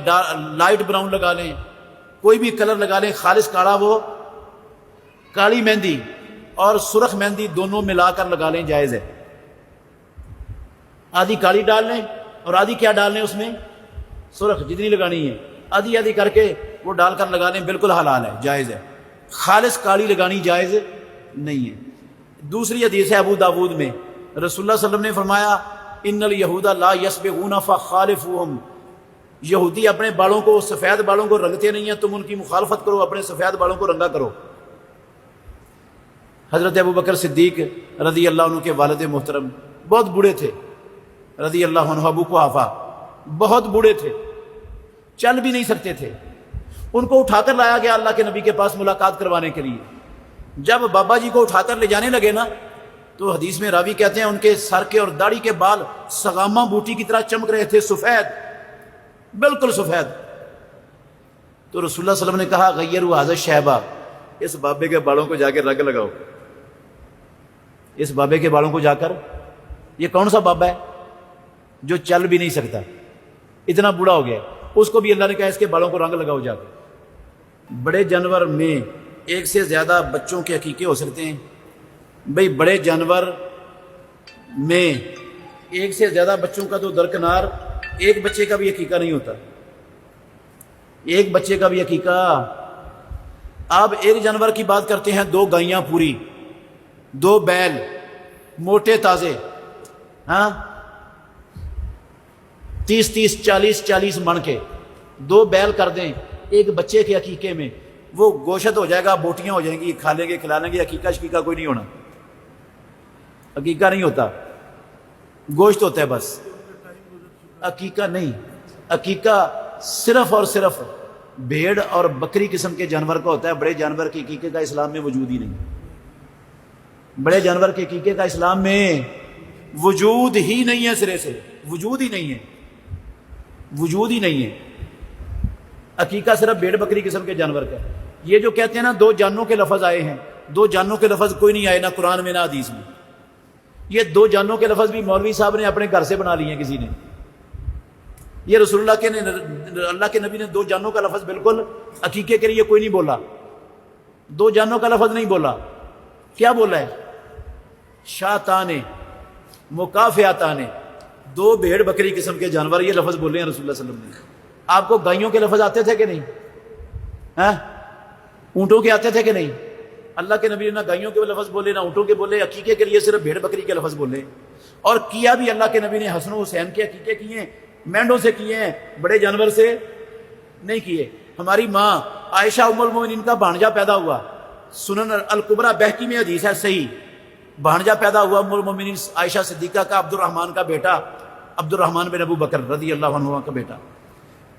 لائٹ براؤن لگا لیں، کوئی بھی کلر لگا لیں، خالص کالا. وہ کالی مہندی اور سرخ مہندی دونوں ملا کر لگا لیں، جائز ہے. آدھی کالی ڈال لیں اور آدھی کیا ڈال لیں اس میں؟ سرخ. جتنی لگانی ہے آدھی آدھی کر کے وہ ڈال کر لگا لیں، بالکل حلال ہے، جائز ہے. خالص کالی لگانی جائز نہیں ہے. دوسری حدیث ہے ابو داود میں، رسول اللہ صلی اللہ علیہ وسلم نے فرمایا ان الیہود لا یسبغون فخالفوہم، یہودی اپنے بالوں کو، سفید بالوں کو رنگتے نہیں ہیں، تم ان کی مخالفت کرو، اپنے سفید بالوں کو رنگا کرو. حضرت ابو بکر صدیق رضی اللہ عنہ کے والد محترم بہت بوڑھے تھے رضی اللہ عنہ. ابو قحافہ بہت بوڑھے تھے، چل بھی نہیں سکتے تھے. ان کو اٹھا کر لایا گیا اللہ کے نبی کے پاس ملاقات کروانے کے لیے. جب بابا جی کو اٹھا کر لے جانے لگے نا تو حدیث میں راوی کہتے ہیں ان کے سر کے اور داڑھی کے بال سگامہ بوٹی کی طرح چمک رہے تھے، سفید، بالکل سفید. تو رسول اللہ صلی اللہ علیہ وسلم نے کہا غیروا ھذا الشیبہ، اس بابے کے بالوں کو جا کے رنگ لگاؤ. اس بابے کے بالوں کو جا کر، یہ کون سا بابا ہے جو چل بھی نہیں سکتا، اتنا بوڑھا ہو گیا، اس کو بھی اللہ نے کہا اس کے بالوں کو رنگ لگاؤ جا کر. بڑے جانور میں ایک سے زیادہ بچوں کے عقیقے ہو سکتے ہیں. بھئی بڑے جانور میں ایک سے زیادہ بچوں کا تو درکنار، ایک بچے کا بھی عقیقہ نہیں ہوتا، ایک بچے کا بھی عقیقہ. آپ ایک جانور کی بات کرتے ہیں، 2 گائیاں پوری، 2 بیل موٹے تازے، ہاں 30 40 من کے 2 بیل کر دیں ایک بچے کے عقیقے میں، وہ گوشت ہو جائے گا، بوٹیاں ہو جائیں گی، کھا لیں گے، کھلا لیں گے. عقیقہ شقیقہ کوئی نہیں ہونا، عقیقہ نہیں ہوتا، گوشت ہوتا ہے بس، عقیقہ نہیں. عقیقہ صرف اور صرف بھیڑ اور بکری قسم کے جانور کا ہوتا ہے. بڑے جانور کے عقیقے کا اسلام میں وجود ہی نہیں. بڑے جانور کے عقیقے کا اسلام میں وجود ہی نہیں ہے، سرے سے وجود ہی نہیں ہے، وجود ہی نہیں ہے. عقیقہ صرف بھیڑ بکری قسم کے جانور کا. یہ جو کہتے ہیں نا 2 جانوں کے لفظ آئے ہیں، 2 جانوں کے لفظ کوئی نہیں آئے، نہ قرآن میں نہ حدیث میں. یہ 2 جانوں کے لفظ بھی مولوی صاحب نے اپنے گھر سے بنا لیے ہیں کسی نے. یہ رسول اللہ کے نبی نے 2 جانوں کا لفظ بالکل عقیقے کے لیے کوئی نہیں بولا. 2 جانوں کا لفظ نہیں بولا. کیا بولا ہے؟ شاتانے مکافیاتانے، 2 بھیڑ بکری قسم کے جانور، یہ لفظ بولے ہیں رسول اللہ صلی اللہ علیہ وسلم نے. آپ کو گائیوں کے لفظ آتے تھے کہ نہیں؟ اونٹوں کے آتے تھے کہ نہیں؟ اللہ کے نبی نے نہ گائیوں کے لفظ بولے نہ اونٹوں کے بولے. عقیقے کے لیے صرف بھیڑ بکری کے لفظ بولے. اور کیا بھی اللہ کے نبی نے حسن و حسین کے عقیقے کیے ہیں، مینڈوں سے کیے ہیں، بڑے جانور سے نہیں کیے. ہماری ماں عائشہ ام المومنین کا بھانجا پیدا ہوا، سنن الکبریٰ بہقی میں حدیث ہے صحیح. بھانجا پیدا ہوا ام المومنین عائشہ صدیقہ کا، عبد الرحمن کا بیٹا. عبد الرحمن بن ابو بکر رضی اللہ عنہ کا بیٹا.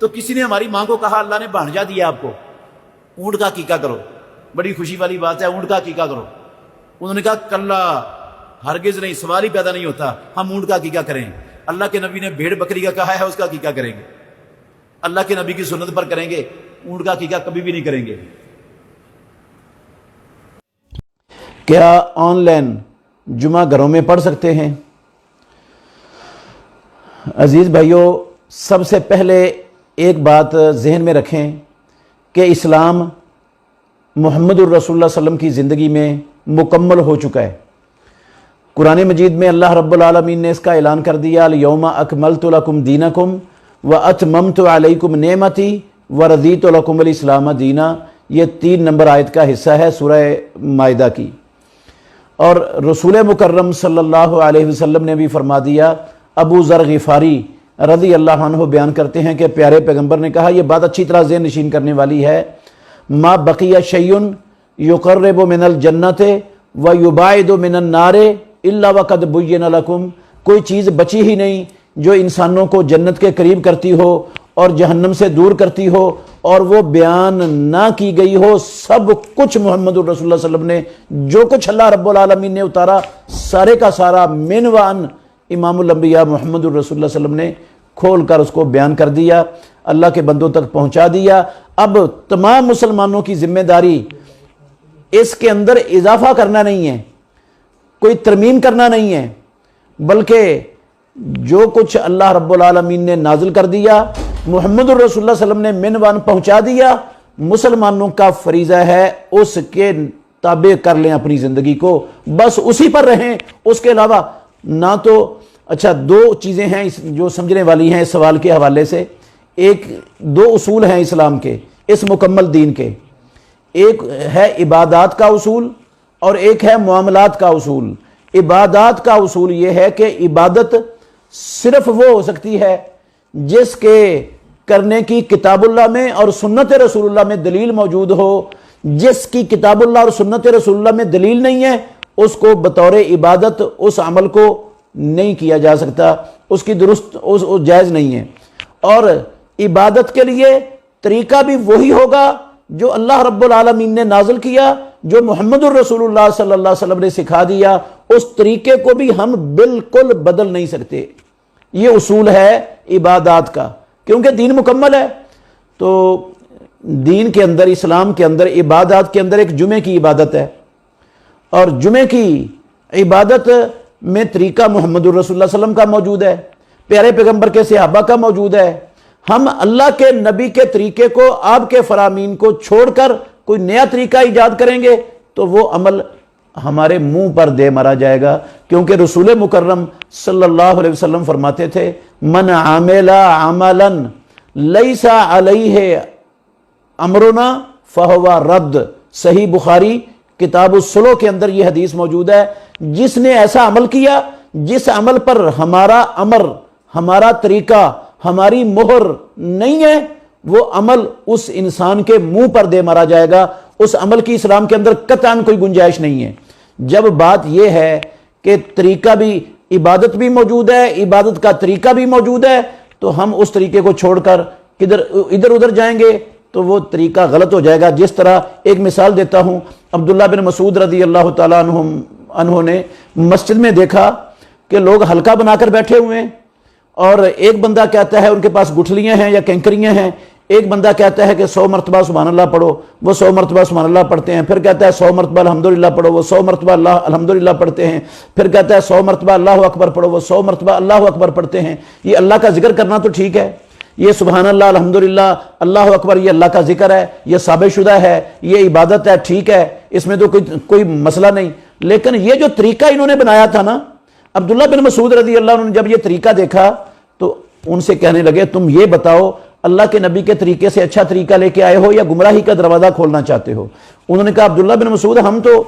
تو کسی نے ہماری ماں کو کہا اللہ نے بھانجا دیا آپ کو, اونٹ کا عقیقہ کرو. بڑی خوشی والی بات ہے, اونٹ کا عقیقہ کرو. انہوں نے کہا کلا, ہرگز نہیں, سوال ہی پیدا نہیں ہوتا, ہم اونٹ کا عقیقہ کریں. اللہ کے نبی نے بھیڑ بکری کا کہا ہے, اس کا عقیقہ کریں گے. اللہ کے نبی کی سنت پر کریں گے, اونٹ کا عقیقہ کبھی بھی نہیں کریں گے. کیا آن لائن جمعہ گھروں میں پڑھ سکتے ہیں؟ عزیز بھائیو, سب سے پہلے ایک بات ذہن میں رکھیں کہ اسلام محمد الرسول اللہ صلی اللہ علیہ وسلم کی زندگی میں مکمل ہو چکا ہے. قرآن مجید میں اللہ رب العالمین نے اس کا اعلان کر دیا, الیوم اکملت لکم دینکم واتممت علیکم نعمتی ورضیت لکم الاسلام دینا. یہ 3 نمبر آیت کا حصہ ہے سورہ مائدہ کی. اور رسول مکرم صلی اللہ علیہ وسلم نے بھی فرما دیا, ابو ذر غفاری رضی اللہ عنہ بیان کرتے ہیں کہ پیارے پیغمبر نے کہا, یہ بات اچھی طرح ذہن نشین کرنے والی ہے, ما بقی شیء یقرب من الجنت ویباعد من النار الا وقد بین لکم. کوئی چیز بچی ہی نہیں جو انسانوں کو جنت کے قریب کرتی ہو اور جہنم سے دور کرتی ہو اور وہ بیان نہ کی گئی ہو. سب کچھ محمد الرسول اللہ صلی اللہ علیہ وسلم نے, جو کچھ اللہ رب العالمین نے اتارا, سارے کا سارا من وان امام الانبیاء محمد الرسول اللہ صلی اللہ علیہ وسلم نے کھول کر اس کو بیان کر دیا, اللہ کے بندوں تک پہنچا دیا. اب تمام مسلمانوں کی ذمہ داری اس کے اندر اضافہ کرنا نہیں ہے, کوئی ترمیم کرنا نہیں ہے, بلکہ جو کچھ اللہ رب العالمین نے نازل کر دیا, محمد الرسول اللہ صلی اللہ علیہ وسلم نے من وان پہنچا دیا. مسلمانوں کا فریضہ ہے اس کے تابع کر لیں اپنی زندگی کو, بس اسی پر رہیں. اس کے علاوہ نہ تو اچھا 2 چیزیں ہیں جو سمجھنے والی ہیں اس سوال کے حوالے سے. 2 اصول ہیں اسلام کے, اس مکمل دین کے. ایک ہے عبادات کا اصول اور ایک ہے معاملات کا اصول. عبادات کا اصول یہ ہے کہ عبادت صرف وہ ہو سکتی ہے جس کے کرنے کی کتاب اللہ میں اور سنت رسول اللہ میں دلیل موجود ہو. جس کی کتاب اللہ اور سنت رسول اللہ میں دلیل نہیں ہے, اس کو بطور عبادت اس عمل کو نہیں کیا جا سکتا, اس کی درست جائز نہیں ہے. اور عبادت کے لیے طریقہ بھی وہی ہوگا جو اللہ رب العالمین نے نازل کیا, جو محمد الرسول اللہ صلی اللہ علیہ وسلم نے سکھا دیا. اس طریقے کو بھی ہم بالکل بدل نہیں سکتے. یہ اصول ہے عبادات کا, کیونکہ دین مکمل ہے. تو دین کے اندر, اسلام کے اندر, عبادات کے اندر ایک جمعے کی عبادت ہے, اور جمعے کی عبادت میں طریقہ محمد الرسول اللہ صلی اللہ علیہ وسلم کا موجود ہے, پیارے پیغمبر کے صحابہ کا موجود ہے. ہم اللہ کے نبی کے طریقے کو, آپ کے فرامین کو چھوڑ کر کوئی نیا طریقہ ایجاد کریں گے تو وہ عمل ہمارے منہ پر دے مرا جائے گا. کیونکہ رسول مکرم صلی اللہ علیہ وسلم فرماتے تھے, من عامل عملا لیس علیہ امرنا فہو رد. صحیح بخاری کتاب الصلح کے اندر یہ حدیث موجود ہے, جس نے ایسا عمل کیا جس عمل پر ہمارا امر, ہمارا طریقہ, ہماری مہر نہیں ہے, وہ عمل اس انسان کے منہ پر دے مارا جائے گا. اس عمل کی اسلام کے اندر قطعاً کوئی گنجائش نہیں ہے. جب بات یہ ہے کہ طریقہ بھی, عبادت بھی موجود ہے, عبادت کا طریقہ بھی موجود ہے, تو ہم اس طریقے کو چھوڑ کر ادھر ادھر جائیں گے تو وہ طریقہ غلط ہو جائے گا. جس طرح ایک مثال دیتا ہوں, عبداللہ بن مسعود رضی اللہ تعالیٰ عنہ نے مسجد میں دیکھا کہ لوگ حلقہ بنا کر بیٹھے ہوئے ہیں, اور ایک بندہ کہتا ہے ان کے پاس گٹھلیاں ہیں یا کینکریاں ہیں, ایک بندہ کہتا ہے کہ 100 مرتبہ سبحان اللہ پڑھو, وہ 100 مرتبہ سبحان اللہ پڑھتے ہیں. پھر کہتا ہے 100 مرتبہ الحمدللہ پڑھو, وہ 100 مرتبہ الحمدللہ پڑھتے ہیں. پھر کہتا ہے 100 مرتبہ اللہ اکبر پڑھو, وہ 100 مرتبہ اللہ اکبر پڑھتے ہیں. یہ اللہ کا ذکر کرنا تو ٹھیک ہے, یہ سبحان اللہ الحمدللہ اللہ اکبر یہ اللہ کا ذکر ہے, یہ ثابت شدہ ہے, یہ عبادت ہے, ٹھیک ہے, اس میں تو کوئی مسئلہ نہیں. لیکن یہ جو طریقہ انہوں نے بنایا تھا نا, عبداللہ بن مسعود رضی اللہ عنہ نے جب یہ طریقہ دیکھا تو ان سے کہنے لگے, تم یہ بتاؤ اللہ کے نبی کے طریقے سے اچھا طریقہ لے کے آئے ہو یا گمراہی کا دروازہ کھولنا چاہتے ہو؟ انہوں نے کہا, عبداللہ بن مسعود ہم تو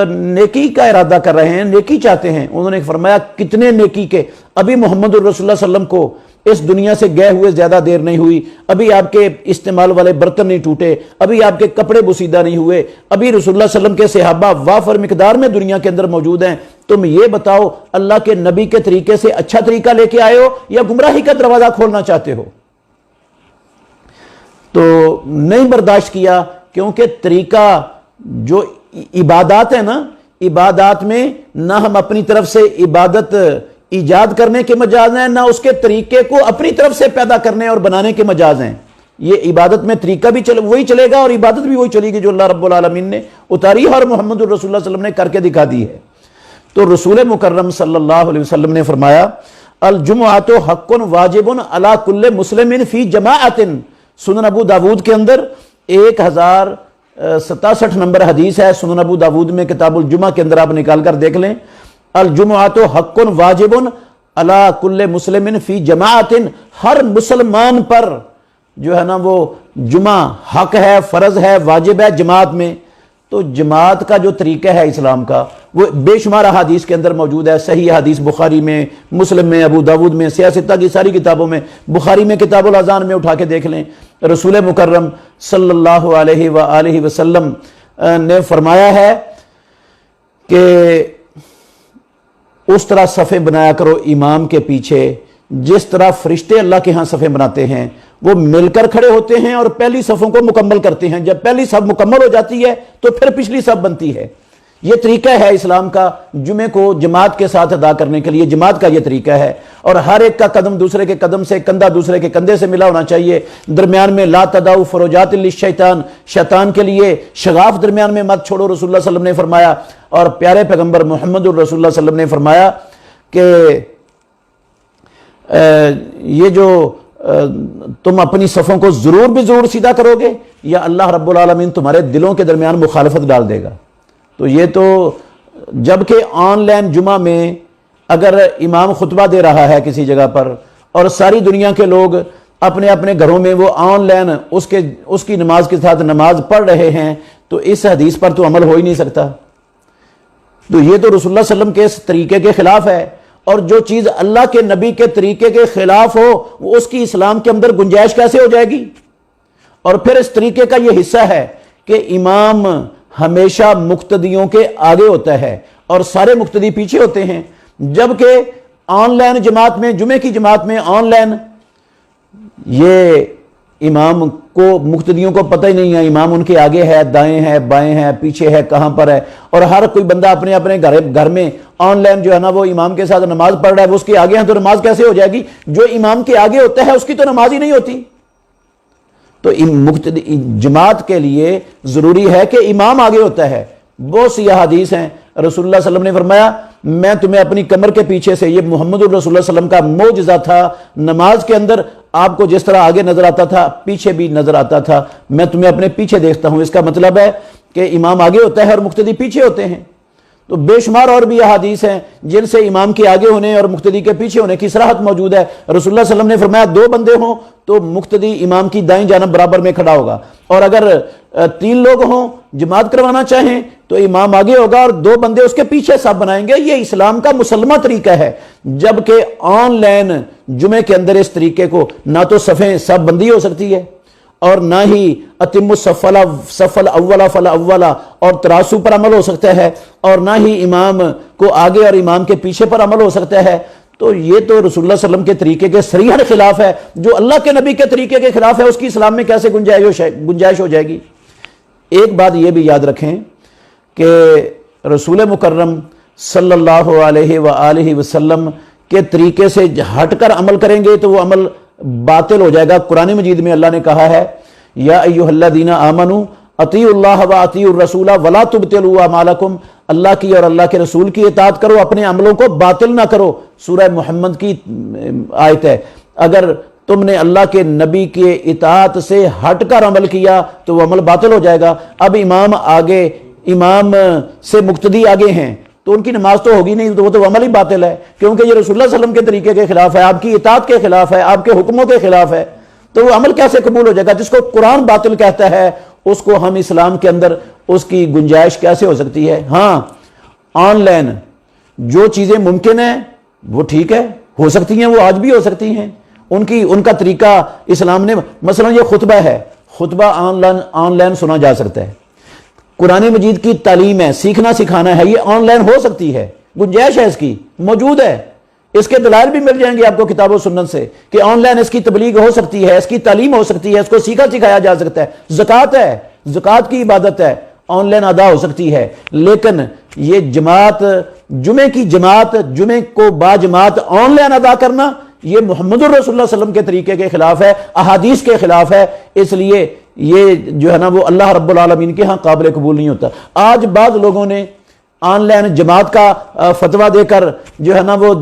نیکی کا ارادہ کر رہے ہیں, نیکی چاہتے ہیں. انہوں نے فرمایا, کتنے نیکی کے؟ ابھی محمد الرسول اللہ صلی اللہ علیہ وسلم کو اس دنیا سے گئے ہوئے زیادہ دیر نہیں ہوئی، ابھی آپ کے استعمال والے برتن نہیں ٹوٹے، ابھی آپ کے کپڑے بسیدہ نہیں ہوئے، ابھی رسول اللہ صلی اللہ علیہ وسلم کے صحابہ وافر مقدار میں دنیا کے اندر موجود ہیں، تم یہ بتاؤ اللہ کے نبی کے طریقے سے اچھا طریقہ لے کے آئے ہو یا گمراہی کا دروازہ کھولنا چاہتے ہو؟ تو نہیں برداشت کیا، کیونکہ طریقہ جو عبادات ہے نا، عبادات میں نہ ہم اپنی طرف سے عبادت ایجاد کرنے کے مجاز ہیں، نہ اس کے طریقے کو اپنی طرف سے پیدا کرنے اور بنانے کے مجاز ہیں۔ یہ عبادت میں طریقہ بھی وہی چلے گا اور عبادت بھی وہی چلے گی جو اللہ رب العالمین نے اتاری ہے اور محمد الرسول اللہ صلی اللہ علیہ وسلم نے کر کے دکھا دی ہے۔ تو رسول مکرم صلی اللہ علیہ وسلم نے فرمایا الجمعۃ حق واجب علی کل مسلم فی جماعت، سنن ابو داود کے اندر 1067 نمبر حدیث ہے، سنن ابو داود میں کتاب الجمعہ کے اندر آپ نکال کر دیکھ لیں، الجمعۃ حق واجب علی کل مسلم فی جماعت، ہر مسلمان پر جو ہے نا وہ جمعہ حق ہے، فرض ہے، واجب ہے جماعت میں۔ تو جماعت کا جو طریقہ ہے اسلام کا وہ بے شمار حدیث کے اندر موجود ہے، صحیح حدیث بخاری میں، مسلم میں، ابو داود میں، سیاستہ کی ساری کتابوں میں، بخاری میں کتاب الاذان میں اٹھا کے دیکھ لیں، رسول مکرم صلی اللہ علیہ وآلہ وسلم نے فرمایا ہے کہ اس طرح صفیں بنایا کرو امام کے پیچھے جس طرح فرشتے اللہ کے ہاں صفیں بناتے ہیں، وہ مل کر کھڑے ہوتے ہیں اور پہلی صفوں کو مکمل کرتے ہیں، جب پہلی صف مکمل ہو جاتی ہے تو پھر پچھلی صف بنتی ہے۔ یہ طریقہ ہے اسلام کا جمعے کو جماعت کے ساتھ ادا کرنے کے لیے، جماعت کا یہ طریقہ ہے، اور ہر ایک کا قدم دوسرے کے قدم سے، کندھا دوسرے کے کندھے سے ملا ہونا چاہیے، درمیان میں لا تدعوا فروجات للشیطان، شیطان کے لیے شگاف درمیان میں مت چھوڑو، رسول اللہ صلی اللہ علیہ وسلم نے فرمایا، اور پیارے پیغمبر محمد الرسول اللہ صلی اللہ علیہ وسلم نے فرمایا کہ یہ جو تم اپنی صفوں کو ضرور بھی ضرور سیدھا کرو گے یا اللہ رب العالمین تمہارے دلوں کے درمیان مخالفت ڈال دے گا۔ تو یہ تو جبکہ آن لائن جمعہ میں اگر امام خطبہ دے رہا ہے کسی جگہ پر اور ساری دنیا کے لوگ اپنے اپنے گھروں میں وہ آن لائن اس کی نماز کے ساتھ نماز پڑھ رہے ہیں تو اس حدیث پر تو عمل ہو ہی نہیں سکتا۔ تو یہ تو رسول اللہ صلی اللہ علیہ وسلم کے اس طریقے کے خلاف ہے، اور جو چیز اللہ کے نبی کے طریقے کے خلاف ہو وہ اس کی اسلام کے اندر گنجائش کیسے ہو جائے گی؟ اور پھر اس طریقے کا یہ حصہ ہے کہ امام ہمیشہ مقتدیوں کے آگے ہوتا ہے اور سارے مقتدی پیچھے ہوتے ہیں، جبکہ آن لائن جماعت میں، جمعے کی جماعت میں آن لائن یہ امام کو، مقتدیوں کو پتہ ہی نہیں ہے امام ان کے آگے ہے، دائیں ہے، بائیں ہے، پیچھے ہے، کہاں پر ہے، اور ہر کوئی بندہ اپنے اپنے گھر میں آن لائن جو ہے نا وہ امام کے ساتھ نماز پڑھ رہا ہے، وہ اس کے آگے ہیں تو نماز کیسے ہو جائے گی؟ جو امام کے آگے ہوتا ہے اس کی تو نماز ہی نہیں ہوتی۔ تو جماعت کے لیے ضروری ہے کہ امام آگے ہوتا ہے۔ بہت سی احادیث ہیں، رسول اللہ صلی اللہ علیہ وسلم نے فرمایا میں تمہیں اپنی کمر کے پیچھے سے، یہ محمد الرسول اللہ صلی اللہ علیہ وسلم کا معجزہ تھا، نماز کے اندر آپ کو جس طرح آگے نظر آتا تھا پیچھے بھی نظر آتا تھا، میں تمہیں اپنے پیچھے دیکھتا ہوں۔ اس کا مطلب ہے کہ امام آگے ہوتا ہے اور مقتدی پیچھے ہوتے ہیں۔ تو بے شمار اور بھی احادیث ہیں جن سے امام کے آگے ہونے اور مقتدی کے پیچھے ہونے کی صراحت موجود ہے۔ رسول اللہ صلی اللہ علیہ وسلم نے فرمایا 2 بندے ہوں تو مقتدی امام کی دائیں جانب برابر میں کھڑا ہوگا، اور اگر 3 لوگ ہوں جماعت کروانا چاہیں تو امام آگے ہوگا اور 2 بندے اس کے پیچھے صف بنائیں گے۔ یہ اسلام کا مسلمہ طریقہ ہے، جبکہ آن لائن جمعے کے اندر اس طریقے کو نہ تو صف بندی ہو سکتی ہے اور نہ ہی اتم الصف الاول فالاول اور تراسو پر عمل ہو سکتا ہے، اور نہ ہی امام کو آگے اور امام کے پیچھے پر عمل ہو سکتا ہے۔ تو یہ تو رسول اللہ صلی اللہ علیہ وسلم کے طریقے کے صریحا خلاف ہے، جو اللہ کے نبی کے طریقے کے خلاف ہے اس کی اسلام میں کیسے گنجائش ہو جائے گی؟ ایک بات یہ بھی یاد رکھیں کہ رسول مکرم صلی اللہ علیہ وآلہ وسلم کے طریقے سے ہٹ کر عمل کریں گے تو وہ عمل باطل ہو جائے گا۔ قرآن مجید میں اللہ نے کہا ہے یا ایھا الذین آمنوا اطیعوا اللہ واطیعوا الرسول ولا تبطلوا اعمالکم، اللہ کی اور اللہ کے رسول کی اطاعت کرو، اپنے عملوں کو باطل نہ کرو۔ سورہ محمد کی آیت ہے۔ اگر تم نے اللہ کے نبی کے اطاعت سے ہٹ کر عمل کیا تو وہ عمل باطل ہو جائے گا۔ اب امام سے مقتدی آگے ہیں تو ان کی نماز تو ہوگی نہیں، تو وہ تو عمل ہی باطل ہے، کیونکہ یہ رسول اللہ صلی اللہ علیہ وسلم کے طریقے کے خلاف ہے، آپ کی اطاعت کے خلاف ہے، آپ کے حکموں کے خلاف ہے۔ تو وہ عمل کیسے قبول ہو جائے گا؟ جس کو قرآن باطل کہتا ہے اس کو ہم اسلام کے اندر اس کی گنجائش کیسے ہو سکتی ہے؟ ہاں آن لائن جو چیزیں ممکن ہیں وہ ٹھیک ہے، ہو سکتی ہیں، وہ آج بھی ہو سکتی ہیں، ان کا طریقہ اسلام نے، مثلا یہ خطبہ ہے، خطبہ آن لائن سنا جا سکتا ہے، قرآن مجید کی تعلیم ہے، سیکھنا سکھانا ہے، یہ آن لائن ہو سکتی ہے، گنجائش ہے، اس کی موجود ہے، اس کے دلائل بھی مل جائیں گے آپ کو کتاب و سنت سے کہ آن لائن اس کی تبلیغ ہو سکتی ہے، اس کی تعلیم ہو سکتی ہے، اس کو سیکھا سکھایا جا سکتا ہے، زکوٰۃ ہے، زکوٰۃ کی عبادت ہے، آن لائن ادا ہو سکتی ہے، لیکن یہ جماعت، جمعے کی جماعت، جمعے کو با جماعت آن لائن ادا کرنا، یہ محمد الرسول اللہ صلی اللہ علیہ وسلم کے طریقے کے خلاف ہے، احادیث کے خلاف ہے، اس لیے یہ جو ہے نا وہ اللہ رب العالمین کے ہاں قابل قبول نہیں ہوتا۔ آج بعض لوگوں نے آن لائن جماعت کا فتویٰ دے کر جو ہے نا وہ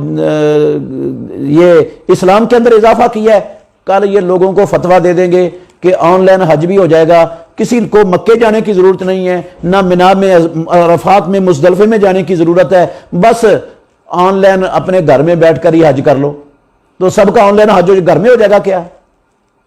یہ اسلام کے اندر اضافہ کیا ہے، کل یہ لوگوں کو فتویٰ دے دیں گے کہ آن لائن حج بھی ہو جائے گا، کسی کو مکے جانے کی ضرورت نہیں ہے، نہ منا میں، عرفات میں، مزدلفے میں جانے کی ضرورت ہے، بس آن لائن اپنے گھر میں بیٹھ کر ہی حج کر لو، تو سب کا آن لائن حج گھر میں ہو جائے گا کیا؟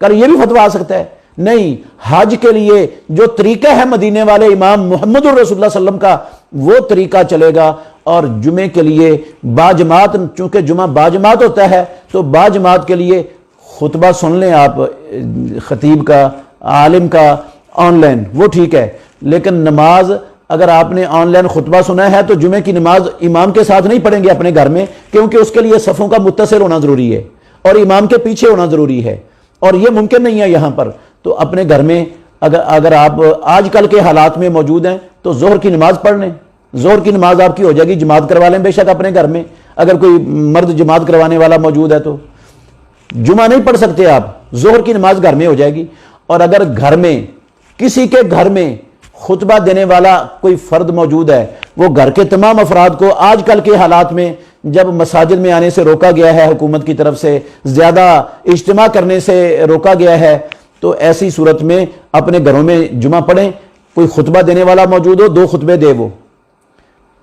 کل یہ بھی فتویٰ آ سکتا ہے۔ نہیں، حج کے لیے جو طریقہ ہے مدینے والے امام محمد الرسول اللہ صلی اللہ علیہ وسلم کا، وہ طریقہ چلے گا، اور جمعے کے لیے باجماعت، چونکہ جمعہ باجماعت ہوتا ہے تو باجماعت کے لیے خطبہ سن لیں آپ خطیب کا، عالم کا آن لائن، وہ ٹھیک ہے، لیکن نماز اگر آپ نے آن لائن خطبہ سنا ہے تو جمعے کی نماز امام کے ساتھ نہیں پڑھیں گے اپنے گھر میں، کیونکہ اس کے لیے صفوں کا متصل ہونا ضروری ہے اور امام کے پیچھے ہونا ضروری ہے، اور یہ ممکن نہیں ہے یہاں پر۔ تو اپنے گھر میں اگر آپ آج کل کے حالات میں موجود ہیں تو ظہر کی نماز پڑھ لیں، ظہر کی نماز آپ کی ہو جائے گی، جماعت کروا لیں بے شک اپنے گھر میں، اگر کوئی مرد جماعت کروانے والا موجود ہے تو۔ جمعہ نہیں پڑھ سکتے آپ، ظہر کی نماز گھر میں ہو جائے گی، اور اگر گھر میں کسی کے گھر میں خطبہ دینے والا کوئی فرد موجود ہے، وہ گھر کے تمام افراد کو آج کل کے حالات میں جب مساجد میں آنے سے روکا گیا ہے حکومت کی طرف سے، زیادہ اجتماع کرنے سے روکا گیا ہے، تو ایسی صورت میں اپنے گھروں میں جمعہ پڑھیں۔ کوئی خطبہ دینے والا موجود ہو، 2 خطبے دے، وہ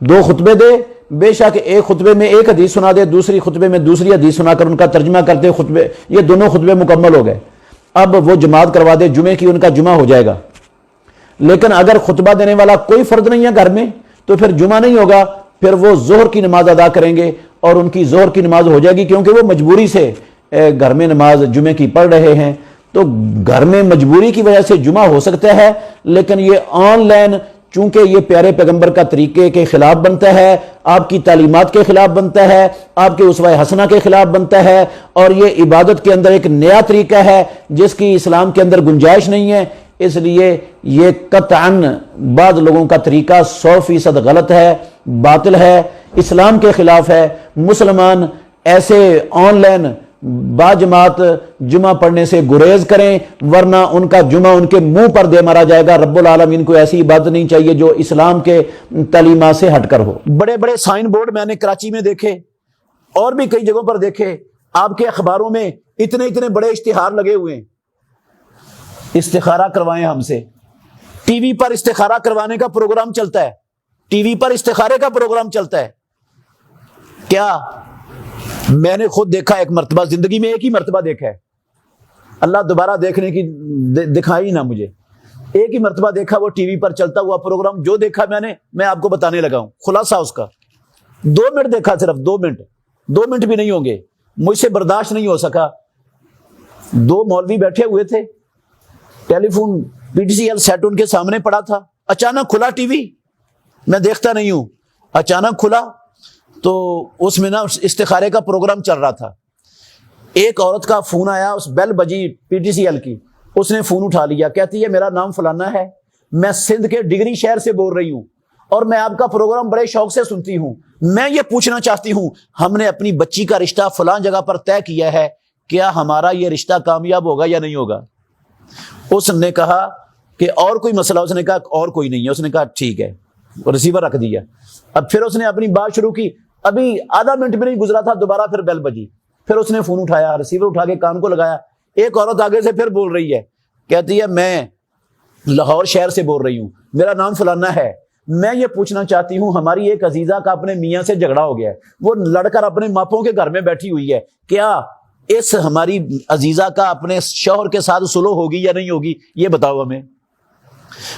2 خطبے دے، بے شک ایک خطبے میں ایک حدیث سنا دے، دوسری خطبے میں دوسری حدیث سنا کر ان کا ترجمہ کرتے خطبے، یہ دونوں خطبے مکمل ہو گئے، اب وہ جماعت کروا دے، جمعے کی ان کا جمعہ ہو جائے گا۔ لیکن اگر خطبہ دینے والا کوئی فرد نہیں ہے گھر میں تو پھر جمعہ نہیں ہوگا، پھر وہ ظہر کی نماز ادا کریں گے اور ان کی ظہر کی نماز ہو جائے گی، کیونکہ وہ مجبوری سے گھر میں نماز جمعے کی پڑھ رہے ہیں۔ تو گھر میں مجبوری کی وجہ سے جمعہ ہو سکتا ہے، لیکن یہ آن لائن چونکہ یہ پیارے پیغمبر کا طریقے کے خلاف بنتا ہے، آپ کی تعلیمات کے خلاف بنتا ہے، آپ کے اسوہ حسنہ کے خلاف بنتا ہے، اور یہ عبادت کے اندر ایک نیا طریقہ ہے جس کی اسلام کے اندر گنجائش نہیں ہے، اس لیے یہ قطعاً بعض لوگوں کا طریقہ 100% غلط ہے، باطل ہے، اسلام کے خلاف ہے۔ مسلمان ایسے آن لائن باجماعت جمعہ پڑھنے سے گریز کریں، ورنہ ان کا جمعہ ان کے منہ پر دے مارا جائے گا۔ رب العالمین کو ایسی عبادت نہیں چاہیے جو اسلام کے تعلیمات سے ہٹ کر ہو۔ بڑے بڑے سائن بورڈ میں نے کراچی میں دیکھے اور بھی کئی جگہوں پر دیکھے، آپ کے اخباروں میں اتنے بڑے اشتہار لگے ہوئے ہیں، استخارہ کروائیں ہم سے۔ ٹی وی پر استخارہ کروانے کا پروگرام چلتا ہے، ٹی وی پر استخارے کا پروگرام چلتا ہے۔ کیا میں نے خود دیکھا، ایک مرتبہ زندگی میں ایک ہی مرتبہ دیکھا ہے، اللہ دوبارہ دیکھنے کی دکھائی نہ مجھے، ایک ہی مرتبہ دیکھا، وہ ٹی وی پر چلتا ہوا پروگرام جو دیکھا میں آپ کو بتانے لگا ہوں خلاصہ اس کا۔ 2 منٹ دیکھا، صرف 2 منٹ بھی نہیں ہوں گے، مجھ سے برداشت نہیں ہو سکا۔ 2 مولوی بیٹھے ہوئے تھے، ٹیلی فون PTCL سیٹ ان کے سامنے پڑا تھا، اچانک کھلا ٹی وی، میں دیکھتا نہیں ہوں، اچانک کھلا تو اس میں نا استخارے کا پروگرام چل رہا تھا۔ ایک عورت کا فون آیا، اس بیل بجی PTCL کی، اس نے فون اٹھا لیا، کہتی ہے میرا نام فلانا ہے، میں سندھ کے ڈگری شہر سے بول رہی ہوں اور میں آپ کا پروگرام بڑے شوق سے سنتی ہوں، میں یہ پوچھنا چاہتی ہوں ہم نے اپنی بچی کا رشتہ فلاں جگہ پر طے کیا ہے، کیا ہمارا یہ رشتہ کامیاب ہوگا یا نہیں ہوگا؟ اس نے کہا کہ اور کوئی مسئلہ؟ اس نے کہا اور کوئی نہیں ہے۔ اس نے کہا ٹھیک ہے، ریسیور رکھ دیا۔ اب پھر اس نے اپنی بات شروع کی، ابھی آدھا منٹ بھی نہیں گزرا تھا دوبارہ پھر بیل بجی، پھر اس نے فون اٹھایا، ریسیور اٹھا کے کان کو لگایا، ایک عورت آگے سے پھر بول رہی ہے، کہتی ہے میں لاہور شہر سے بول رہی ہوں، میرا نام فلانا ہے، میں یہ پوچھنا چاہتی ہوں ہماری ایک عزیزہ کا اپنے میاں سے جھگڑا ہو گیا ہے، وہ لڑ کر اپنے ماپوں کے گھر میں بیٹھی ہوئی ہے، کیا اس ہماری عزیزہ کا اپنے شوہر کے ساتھ سلو ہوگی یا نہیں ہوگی؟ یہ بتاؤ ہمیں۔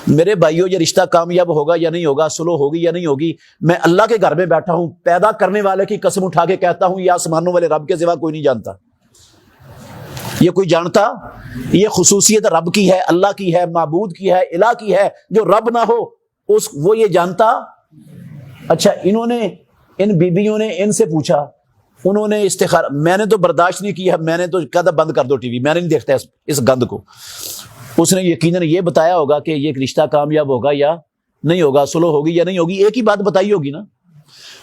میرے بھائیو، یہ رشتہ کامیاب ہوگا یا نہیں ہوگا، سلو ہوگی یا نہیں ہوگی؟ میں اللہ کے گھر میں بیٹھا ہوں، پیدا کرنے والے کی قسم اٹھا کے کہتا ہوں یہ آسمانوں والے رب کے سوا کوئی نہیں جانتا۔ یہ کوئی جانتا؟ یہ خصوصیت رب کی ہے، اللہ کی ہے، معبود کی ہے، الہ کی ہے. جو رب نہ ہو وہ یہ جانتا؟ اچھا انہوں نے ان بیبیوں نے ان سے پوچھا، انہوں نے استخارہ، میں نے تو برداشت نہیں کیا، میں نے تو کہا بند کر دو ٹی وی، میں نے نہیں دیکھتا اس گند کو. اس نے یقیناً یہ بتایا ہوگا کہ یہ رشتہ کامیاب ہوگا یا نہیں ہوگا، سلو ہوگی یا نہیں ہوگی، ایک ہی بات بتائی ہوگی نا.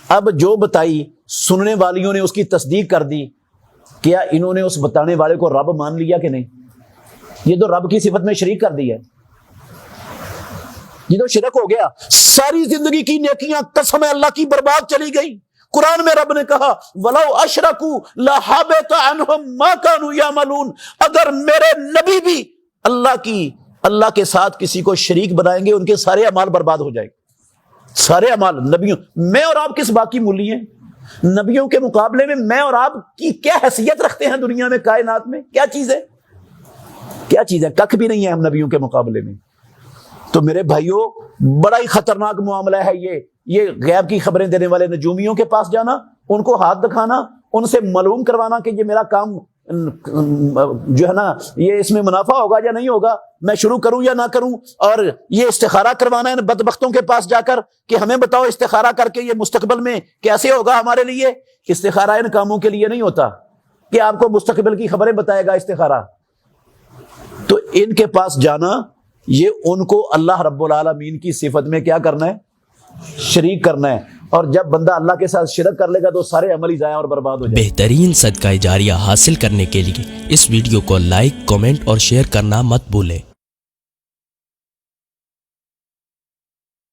اب جو بتائی سننے والیوں نے اس کی تصدیق کر دی. کیا انہوں نے اس بتانے والے کو رب مان لیا کہ نہیں؟ یہ تو رب کی صفت میں شریک کر دی ہے، یہ تو شرک ہو گیا. ساری زندگی کی نیکیاں قسم اللہ کی برباد چلی گئی. قرآن میں رب نے کہا وَلَوْ أَشْرَكُوا لَحَبِطَ عَنْهُمْ مَا كَانُوا يَعْمَلُونَ. اگر میرے نبی بھی اللہ کے ساتھ کسی کو شریک بنائیں گے ان کے سارے اعمال برباد ہو جائیں گے. سارے اعمال نبیوں، میں اور آپ کس باقی مولی ہیں؟ نبیوں کے مقابلے میں میں اور آپ کی کیا حیثیت رکھتے ہیں دنیا میں، کائنات میں؟ کیا چیز ہے؟ کیا چیز ہے؟ ککھ بھی نہیں ہے ہم نبیوں کے مقابلے میں. تو میرے بھائیوں بڑا ہی خطرناک معاملہ ہے یہ غیب کی خبریں دینے والے نجومیوں کے پاس جانا، ان کو ہاتھ دکھانا، ان سے معلوم کروانا کہ یہ میرا کام جو ہے نا یہ اس میں منافع ہوگا یا نہیں ہوگا، میں شروع کروں یا نہ کروں. اور یہ استخارہ کروانا ان بدبختوں کے پاس جا کر کہ ہمیں بتاؤ استخارہ کر کے یہ مستقبل میں کیسے ہوگا ہمارے لیے. استخارہ ان کاموں کے لیے نہیں ہوتا کہ آپ کو مستقبل کی خبریں بتائے گا استخارہ. تو ان کے پاس جانا یہ ان کو اللہ رب العالمین کی صفت میں کیا کرنا ہے؟ شریک کرنا ہے. اور جب بندہ اللہ کے ساتھ شرک کر لے گا تو سارے عمل ہی ضائع اور برباد ہو جائیں. بہترین صدقہ جاریہ حاصل کرنے کے لیے اس ویڈیو کو لائک، کمنٹ اور شیئر کرنا مت بھولیں.